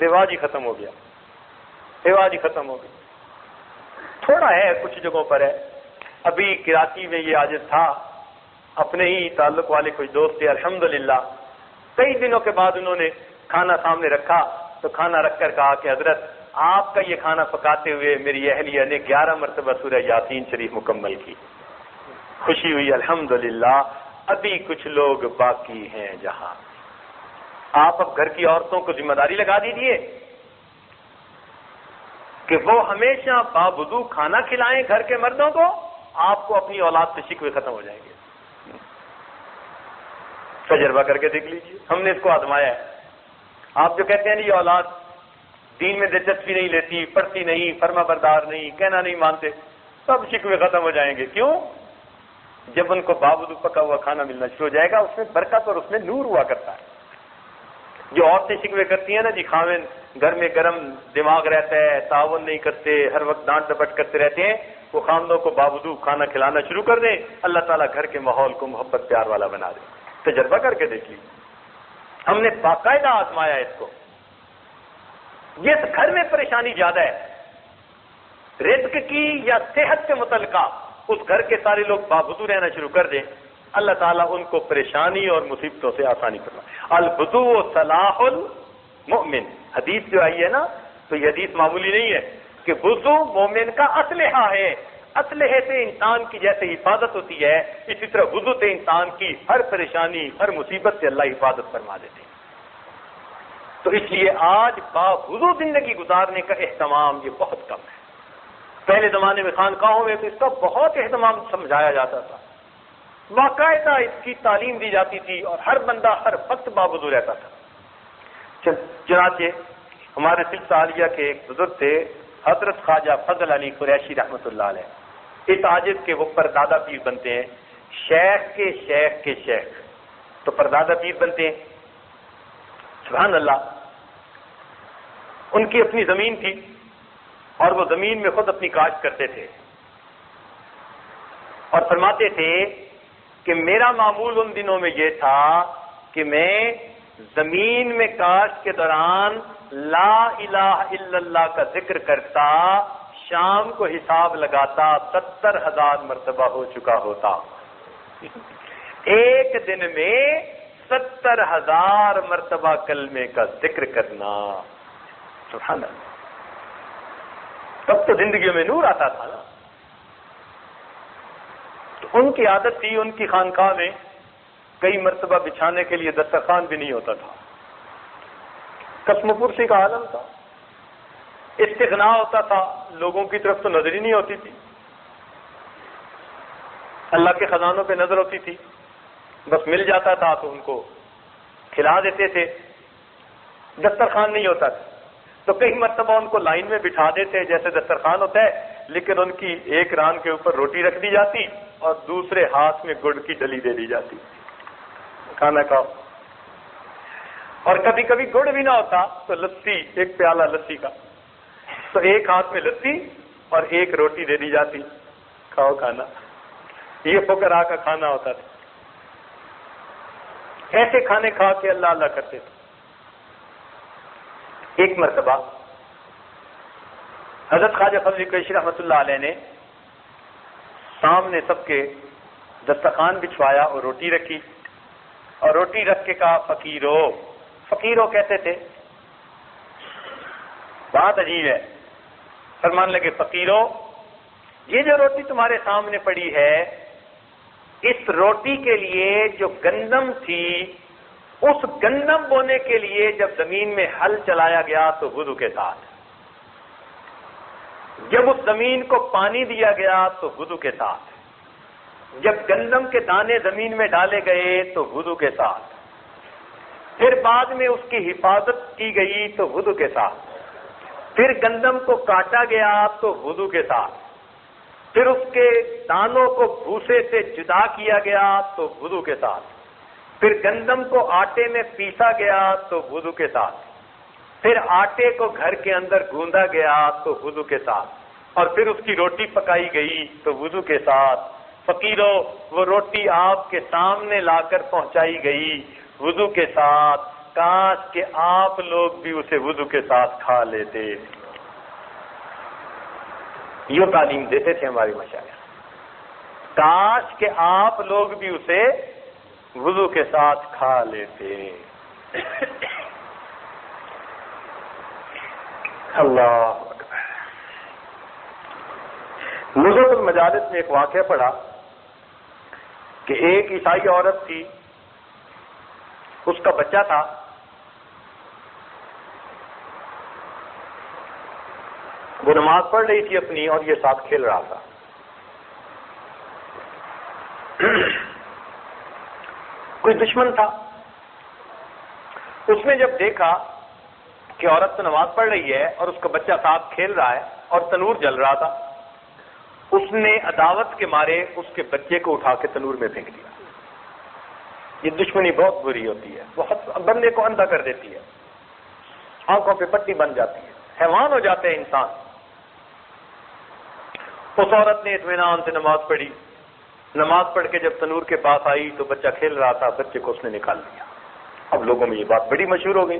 رواج ہی ختم ہو گیا، رواج ہی ختم ہو گیا۔ تھوڑا ہے، کچھ جگہوں پر ہے۔ ابھی کراچی میں یہ عادت تھا، اپنے ہی تعلق والے کوئی دوست تھے، الحمدللہ کئی دنوں کے بعد انہوں نے کھانا سامنے رکھا تو کھانا رکھ کر کہا کہ حضرت آپ کا یہ کھانا پکاتے ہوئے میری اہلیہ نے 11 مرتبہ سورہ یاسین شریف مکمل کی۔ خوشی ہوئی الحمدللہ۔ ابھی کچھ لوگ باقی ہیں جہاں آپ اب گھر کی عورتوں کو ذمہ داری لگا دیجیے کہ وہ ہمیشہ باوضو کھانا کھلائیں گھر کے مردوں کو، آپ کو اپنی اولاد سے شکوے ختم ہو جائیں گے۔ تجربہ کر کے دیکھ لیجیے، ہم نے اس کو آزمایا ہے۔ آپ جو کہتے ہیں یہ اولاد دین میں دلچسپی نہیں لیتی، پڑھتی نہیں، فرما بردار نہیں، کہنا نہیں مانتے، سب شکوے ختم ہو جائیں گے۔ کیوں؟ جب ان کو باوضو پکا ہوا کھانا ملنا شروع ہو جائے گا، اس میں برکت اور اس میں نور ہوا کرتا ہے۔ جو عورتیں شکوے کرتی ہیں نا جی خاوند گھر میں گرم دماغ رہتا ہے، تعاون نہیں کرتے، ہر وقت ڈانٹ ڈپٹ کرتے رہتے ہیں، وہ خاوندوں کو باوضو کھانا کھلانا شروع کر دیں، اللہ تعالیٰ گھر کے ماحول کو محبت پیار والا بنا دے۔ تجربہ کر کے دیکھ لیجیے، ہم نے باقاعدہ آزمایا اس کو۔ جس گھر میں پریشانی زیادہ ہے رزق کی یا صحت سے متعلقہ، اس گھر کے سارے لوگ باوضو رہنا شروع کر دیں، اللہ تعالیٰ ان کو پریشانی اور مصیبتوں سے آسانی فرمائے۔ الوضوء صلاح المؤمن، حدیث جو آئی ہے نا، تو یہ حدیث معمولی نہیں ہے کہ وضو مومن کا اسلحہ ہے۔ اسلحے سے انسان کی جیسے حفاظت ہوتی ہے، اسی طرح وضو سے انسان کی ہر پریشانی ہر مصیبت سے اللہ حفاظت فرما دیتے ہیں۔ تو اس لیے آج باوضو زندگی گزارنے کا اہتمام یہ بہت کم ہے۔ پہلے زمانے میں خانقاہوں میں تو اس کا بہت اہتمام سمجھایا جاتا تھا، باقاعدہ اس کی تعلیم دی جاتی تھی اور ہر بندہ ہر وقت باوضو رہتا تھا۔ چنانچہ ہمارے سلسلہ عالیہ کے ایک بزرگ تھے حضرت خواجہ فضل علی قریشی رحمۃ اللہ علیہ، اس عاجز کے وہ پردادا پیر بنتے ہیں، شیخ کے شیخ کے شیخ، تو پردادا پیر بنتے ہیں۔ سبحان اللہ، ان کی اپنی زمین تھی اور وہ زمین میں خود اپنی کاشت کرتے تھے، اور فرماتے تھے کہ میرا معمول ان دنوں میں یہ تھا کہ میں زمین میں کاشت کے دوران لا الہ الا اللہ کا ذکر کرتا، شام کو حساب لگاتا 70,000 مرتبہ ہو چکا ہوتا۔ ایک دن میں 70,000 مرتبہ کلمے کا ذکر کرنا، سبحان اللہ۔ تب تو زندگی میں نور آتا تھا نا۔ تو ان کی عادت تھی، ان کی خانقاہ میں کئی مرتبہ بچھانے کے لیے دسترخوان بھی نہیں ہوتا تھا، قسم پرسی کا عالم تھا، استغنا ہوتا تھا، لوگوں کی طرف تو نظر ہی نہیں ہوتی تھی، اللہ کے خزانوں پہ نظر ہوتی تھی، بس مل جاتا تھا تو ان کو کھلا دیتے تھے، دسترخوان نہیں ہوتا تھا تو کئی مرتبہ ان کو لائن میں بٹھا دیتے جیسے دسترخوان ہوتا ہے، لیکن ان کی ایک ران کے اوپر روٹی رکھ دی جاتی اور دوسرے ہاتھ میں گڑ کی ڈلی دے دی جاتی، کھانا کھاؤ۔ اور کبھی کبھی گڑ بھی نہ ہوتا تو لسی، ایک پیالہ لسی کا، تو ایک ہاتھ میں لسی اور ایک روٹی دے دی جاتی، کھاؤ کھانا۔ یہ فقراء کا کھانا ہوتا تھا۔ ایسے کھانے کھا کے اللہ اللہ کرتے تھے۔ ایک مرتبہ حضرت خواجہ فضل قریشی رحمۃ اللہ علیہ نے سامنے سب کے دسترخوان بچھوایا اور روٹی رکھی، اور روٹی رکھ کے کہا فقیرو، فقیرو کہتے تھے، بات عجیب ہے، فرمان لگے فقیرو، یہ جو روٹی تمہارے سامنے پڑی ہے، اس روٹی کے لیے جو گندم تھی، اس گندم بونے کے لیے جب زمین میں ہل چلایا گیا تو وضو کے ساتھ، جب اس زمین کو پانی دیا گیا تو وضو کے ساتھ، جب گندم کے دانے زمین میں ڈالے گئے تو وضو کے ساتھ، پھر بعد میں اس کی حفاظت کی گئی تو وضو کے ساتھ، پھر گندم کو کاٹا گیا تو وضو کے ساتھ، پھر اس کے دانوں کو بھوسے سے جدا کیا گیا تو وضو کے ساتھ، پھر گندم کو آٹے میں پیسا گیا تو وضو کے ساتھ، پھر آٹے کو گھر کے اندر گوندا گیا تو وضو کے ساتھ، اور پھر اس کی روٹی پکائی گئی تو وضو کے ساتھ۔ فقیروں، وہ روٹی آپ کے سامنے لا کر پہنچائی گئی وضو کے ساتھ، کاش کہ آپ لوگ بھی اسے وضو کے ساتھ کھا لیتے۔ یہ تعلیم دیتے تھے ہمارے مشائخ، کاش کہ آپ لوگ بھی اسے وضو کے ساتھ کھا لیتے۔ اللہ اکبر۔ نزہۃ المجالس میں ایک واقعہ پڑھا کہ ایک عیسائی عورت تھی، اس کا بچہ تھا، وہ نماز پڑھ رہی تھی اپنی اور یہ ساتھ کھیل رہا تھا۔ کوئی دشمن تھا، اس نے جب دیکھا کہ عورت تو نماز پڑھ رہی ہے اور اس کا بچہ ساتھ کھیل رہا ہے اور تنور جل رہا تھا، اس نے عداوت کے مارے اس کے بچے کو اٹھا کے تنور میں پھینک دیا۔ یہ دشمنی بہت بری ہوتی ہے، بہت بندے کو اندھا کر دیتی ہے، آنکھوں پہ پٹی بن جاتی ہے، حیوان ہو جاتے ہیں انسان۔ اس عورت نے اطمینان سے نماز پڑھی، نماز پڑھ کے جب تنور کے پاس آئی تو بچہ کھیل رہا تھا، بچے کو اس نے نکال دیا۔ اب لوگوں میں یہ بات بڑی مشہور ہو گئی،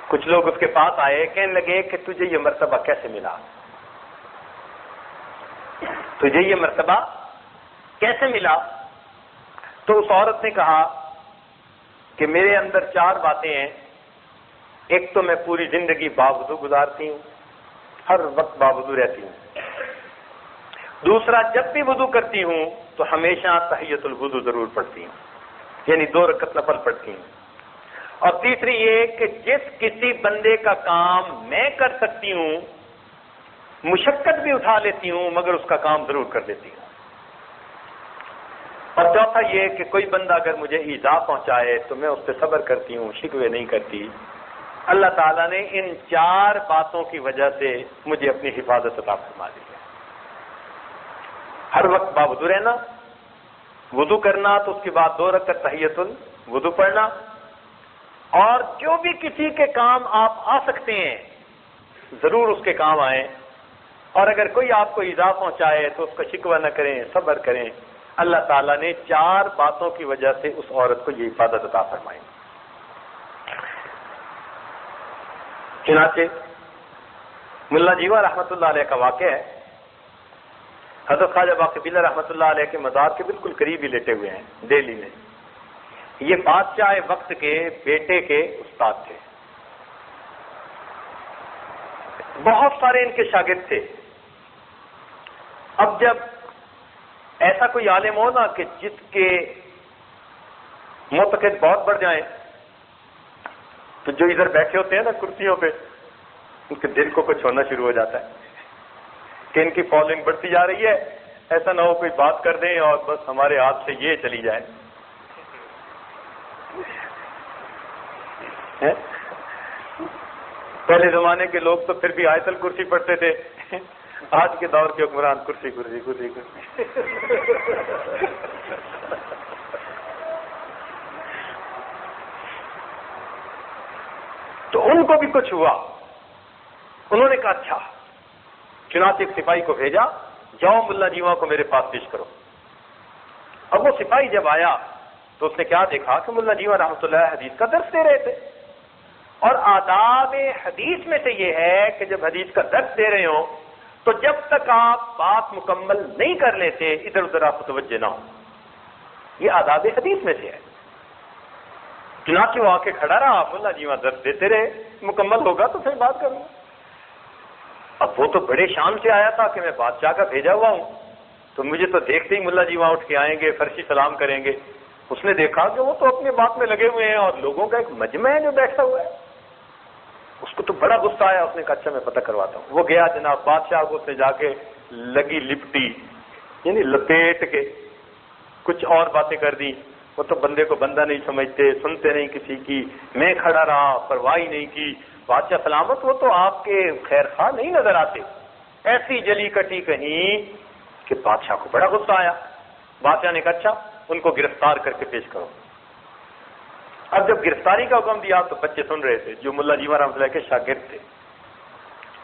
کچھ لوگ اس کے پاس آئے، کہنے لگے کہ تجھے یہ مرتبہ کیسے ملا، تجھے یہ مرتبہ کیسے ملا؟ تو اس عورت نے کہا کہ میرے اندر 4 باتیں ہیں، ایک تو میں پوری زندگی باوضو گزارتی ہوں، ہر وقت باوضو رہتی ہوں، دوسرا جب بھی وضو کرتی ہوں تو ہمیشہ تحیۃ الوضو ضرور پڑھتی ہوں، یعنی 2 رکعت نفل پڑھتی ہوں، اور تیسری یہ کہ جس کسی بندے کا کام میں کر سکتی ہوں مشقت بھی اٹھا لیتی ہوں مگر اس کا کام ضرور کر دیتی ہوں، اور چوتھا یہ کہ کوئی بندہ اگر مجھے ایذا پہنچائے تو میں اس پہ صبر کرتی ہوں، شکوے نہیں کرتی۔ اللہ تعالیٰ نے ان 4 باتوں کی وجہ سے مجھے اپنی حفاظت عطا فرما دی ہے۔ ہر وقت باوضو رہنا، وضو کرنا تو اس کے بعد 2 رکعت تحیۃ الوضو پڑھنا، اور جو بھی کسی کے کام آپ آ سکتے ہیں ضرور اس کے کام آئیں، اور اگر کوئی آپ کو ایذا پہنچائے تو اس کا شکوہ نہ کریں، صبر کریں۔ اللہ تعالیٰ نے 4 باتوں کی وجہ سے اس عورت کو یہ حفاظت عطا فرمائی۔ چنانچہ ملا جیوا رحمۃ اللہ علیہ کا واقعہ ہے، حضرت خواجہ باقی بلّہ رحمۃ اللہ علیہ کے مزار کے بالکل قریب ہی لیٹے ہوئے ہیں دہلی میں۔ یہ بادشاہ وقت کے بیٹے کے استاد تھے، بہت سارے ان کے شاگرد تھے۔ اب جب ایسا کوئی عالم ہو نا کہ جس کے معتقد بہت بڑھ جائیں تو جو ادھر بیٹھے ہوتے ہیں نا کرسیوں پہ، ان کے دل کو کچھ ہونا شروع ہو جاتا ہے کہ ان کی فالوئنگ بڑھتی جا رہی ہے، ایسا نہ ہو کوئی بات کر دیں اور بس ہمارے ہاتھ سے یہ چلی جائے۔ پہلے زمانے کے لوگ تو پھر بھی آیت الکرسی پڑھتے تھے، آج کے دور کے حکمران کرسی کرسی کرسی کرسی۔ تو ان کو بھی کچھ ہوا، انہوں نے کہا اچھا، چنانچہ ایک سپاہی کو بھیجا، جاؤ ملا جیواں کو میرے پاس پیش کرو۔ اب وہ سپاہی جب آیا تو اس نے کیا دیکھا کہ ملا جیواں رحمۃ اللہ حدیث کا درس دے رہے تھے، اور آداب حدیث میں سے یہ ہے کہ جب حدیث کا درس دے رہے ہوں تو جب تک آپ بات مکمل نہیں کر لیتے ادھر ادھر آپ متوجہ نہ ہو، یہ آداب حدیث میں سے ہے۔ چنانچہ وہ آ کے کھڑا رہا، ملا جیواں درس دیتے رہے، مکمل ہوگا تو پھر بات کروں۔ اب وہ تو بڑے شان سے آیا تھا کہ میں بادشاہ کا بھیجا ہوا ہوں، تو مجھے تو دیکھتے ہی ملا جیواں اٹھ کے آئیں گے، فرشی سلام کریں گے۔ اس نے دیکھا کہ وہ تو اپنی بات میں لگے ہوئے ہیں اور لوگوں کا ایک مجمع ہے جو بیٹھا ہوا ہے، اس کو تو بڑا غصہ آیا۔ اس نے کہا اچھا میں پتہ کرواتا ہوں۔ وہ گیا جناب بادشاہ کو، اس نے جا کے لگی لپٹی، یعنی لپیٹ کے کچھ اور باتیں کر دی۔ وہ تو بندے کو بندہ نہیں سمجھتے، سنتے نہیں کسی کی، میں کھڑا رہا، پرواہ نہیں کی۔ بادشاہ سلامت، وہ تو آپ کے خیر خواہ نہیں نظر آتے، ایسی جلی کٹی کہیں کہ بادشاہ کو بڑا غصہ آیا. بادشاہ نے کہا اچھا ان کو گرفتار کر کے پیش کرو. اب جب گرفتاری کا حکم دیا تو بچے سن رہے تھے جو ملا جیون رحمۃ اللہ کے شاگرد تھے.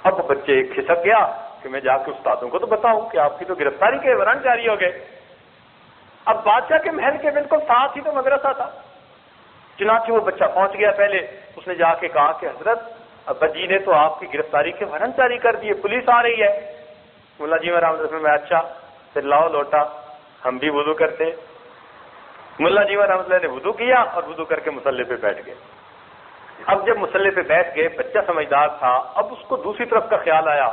اب بچے کھسک گیا کہ میں جا کے استادوں کو تو بتاؤں کہ آپ کی تو گرفتاری کے ورن جاری ہو گئے. اب بادشاہ کے محل کے بالکل ساتھ ہی تو مدرسہ تھا. چنانچہ وہ بچہ پہنچ گیا. پہلے اس نے جا کے کہا کہ حضرت ابا جی نے تو آپ کی گرفتاری کے ورن جاری کر دیے, پولیس آ رہی ہے. ملا جیون رحمۃ اللہ میں اچھا پھر لاؤ لوٹا ہم بھی وضو کرتے ہیں. ملا جیون رحمۃ اللہ نے وضو کیا اور وضو کر کے مصلی پہ بیٹھ گئے. اب جب مصلی پہ بیٹھ گئے بچہ سمجھدار تھا. اب اس کو دوسری طرف کا خیال آیا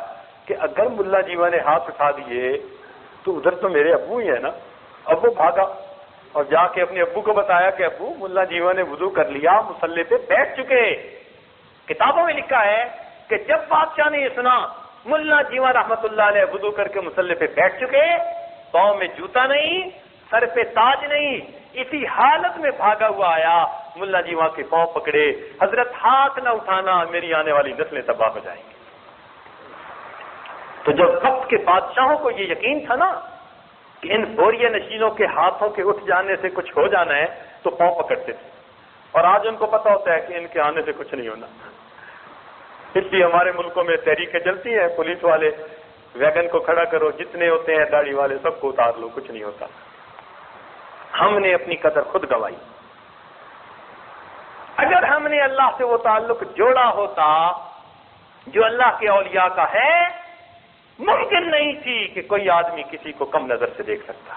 کہ اگر ملا جیون نے ہاتھ اٹھا دیے تو ادھر تو میرے ابو ہی ہیں نا. اب وہ بھاگا اور جا کے اپنے ابو کو بتایا کہ ابو ملا جیون نے وضو کر لیا, مصلی پہ بیٹھ چکے. کتابوں میں لکھا ہے کہ جب بادشاہ نے یہ سنا ملا جیون رحمۃ اللہ علیہ وضو کر کے مصلی پہ بیٹھ چکے, پاؤں میں جوتا نہیں, سر پہ تاج نہیں, اسی حالت میں بھاگا ہوا آیا, ملا جیواں کے پاؤں پکڑے, حضرت ہاتھ نہ اٹھانا میری آنے والی نسلیں تباہ ہو جائیں گی. تو جب وقت کے بادشاہوں کو یہ یقین تھا نا کہ ان بوریہ نشینوں کے ہاتھوں کے اٹھ جانے سے کچھ ہو جانا ہے تو پاؤں پکڑتے تھے. اور آج ان کو پتا ہوتا ہے کہ ان کے آنے سے کچھ نہیں ہونا. اس لیے ہمارے ملکوں میں تحریکیں چلتی ہیں, پولیس والے ویگن کو کھڑا کرو, جتنے ہوتے ہیں داڑھی والے سب کو اتار لو, کچھ نہیں ہوتا. ہم نے اپنی قدر خود گنوائی. اگر ہم نے اللہ سے وہ تعلق جوڑا ہوتا جو اللہ کے اولیاء کا ہے, ممکن نہیں تھی کہ کوئی آدمی کسی کو کم نظر سے دیکھ سکتا.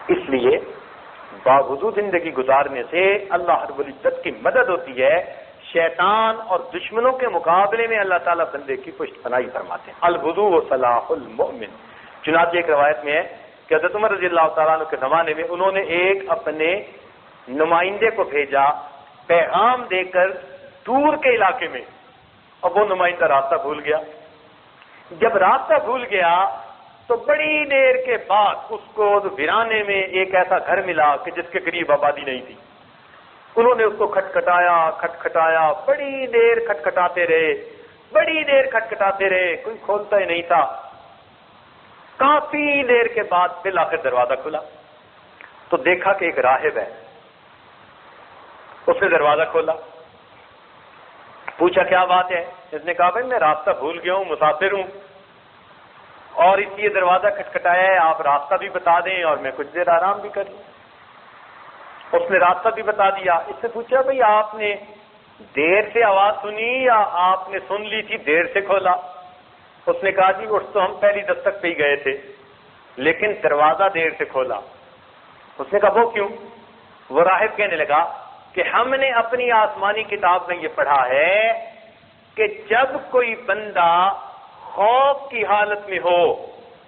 اس لیے باوضو زندگی گزارنے سے اللہ رب العزت کی مدد ہوتی ہے. شیطان اور دشمنوں کے مقابلے میں اللہ تعالیٰ بندے کی پشت پناہی فرماتے ہیں. الوضو و صلاح المؤمن. چنانچہ ایک روایت میں ہے کہ حضرت عمر رضی اللہ تعالیٰ عنہ کے زمانے میں انہوں نے ایک اپنے نمائندے کو بھیجا پیغام دے کر دور کے علاقے میں. اب وہ نمائندہ راستہ بھول گیا. جب راستہ بھول گیا تو بڑی دیر کے بعد اس کو ویرانے میں ایک ایسا گھر ملا کہ جس کے قریب آبادی نہیں تھی. انہوں نے اس کو کھٹکھٹایا, بڑی دیر کھٹکھٹاتے رہے, کوئی کھولتا ہی نہیں تھا. کافی دیر کے بعد بالآخر دروازہ کھلا تو دیکھا کہ ایک راہب ہے. اس نے دروازہ کھولا, پوچھا کیا بات ہے. اس نے کہا بھائی میں راستہ بھول گیا ہوں, مسافر ہوں, اور اس لیے دروازہ کھٹکھٹایا ہے, آپ راستہ بھی بتا دیں اور میں کچھ دیر آرام بھی کر لوں. اس نے راستہ بھی بتا دیا. اس سے پوچھا بھائی آپ نے دیر سے آواز سنی یا آپ نے سن لی تھی دیر سے کھولا. اس نے کہا جی اٹھ تو ہم پہلی دستک پہ ہی گئے تھے لیکن دروازہ دیر سے کھولا. اس نے کہا وہ کیوں؟ وہ راہب کہنے لگا کہ ہم نے اپنی آسمانی کتاب میں یہ پڑھا ہے کہ جب کوئی بندہ خوف کی حالت میں ہو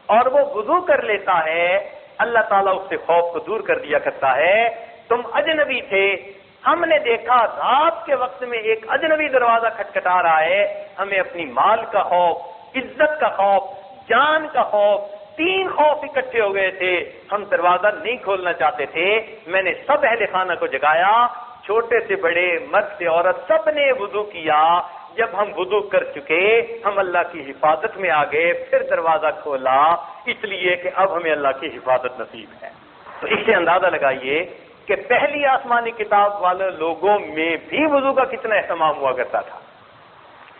اور وہ وضو کر لیتا ہے اللہ تعالیٰ اس سے خوف کو دور کر دیا کرتا ہے. تم اجنبی تھے, ہم نے دیکھا رات کے وقت میں ایک اجنبی دروازہ کھٹکھٹا رہا ہے, ہمیں اپنی مال کا خوف, عزت کا خوف, جان کا خوف, 3 خوف اکٹھے ہو گئے تھے. ہم دروازہ نہیں کھولنا چاہتے تھے. میں نے سب اہل خانہ کو جگایا, چھوٹے سے بڑے, مرد سے عورت, سب نے وضو کیا. جب ہم وضو کر چکے ہم اللہ کی حفاظت میں آ گئے, پھر دروازہ کھولا, اس لیے کہ اب ہمیں اللہ کی حفاظت نصیب ہے. تو اس سے اندازہ لگائیے کہ پہلی آسمانی کتاب والے لوگوں میں بھی وضو کا کتنا اہتمام ہوا کرتا تھا.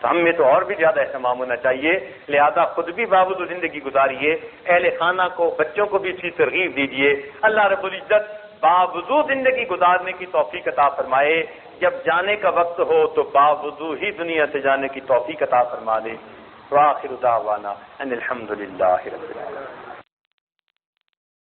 تو ہم میں تو اور بھی زیادہ اہتمام ہونا چاہیے. لہذا خود بھی باوضو زندگی گزاریے, اہل خانہ کو, بچوں کو بھی اسی ترغیب دیجیے. اللہ رب العزت باوضو زندگی گزارنے کی توفیق عطا فرمائے. جب جانے کا وقت ہو تو باوضو ہی دنیا سے جانے کی توفیق عطا فرما دے. وآخر دعوانا ان الحمد للہ رب العالمین.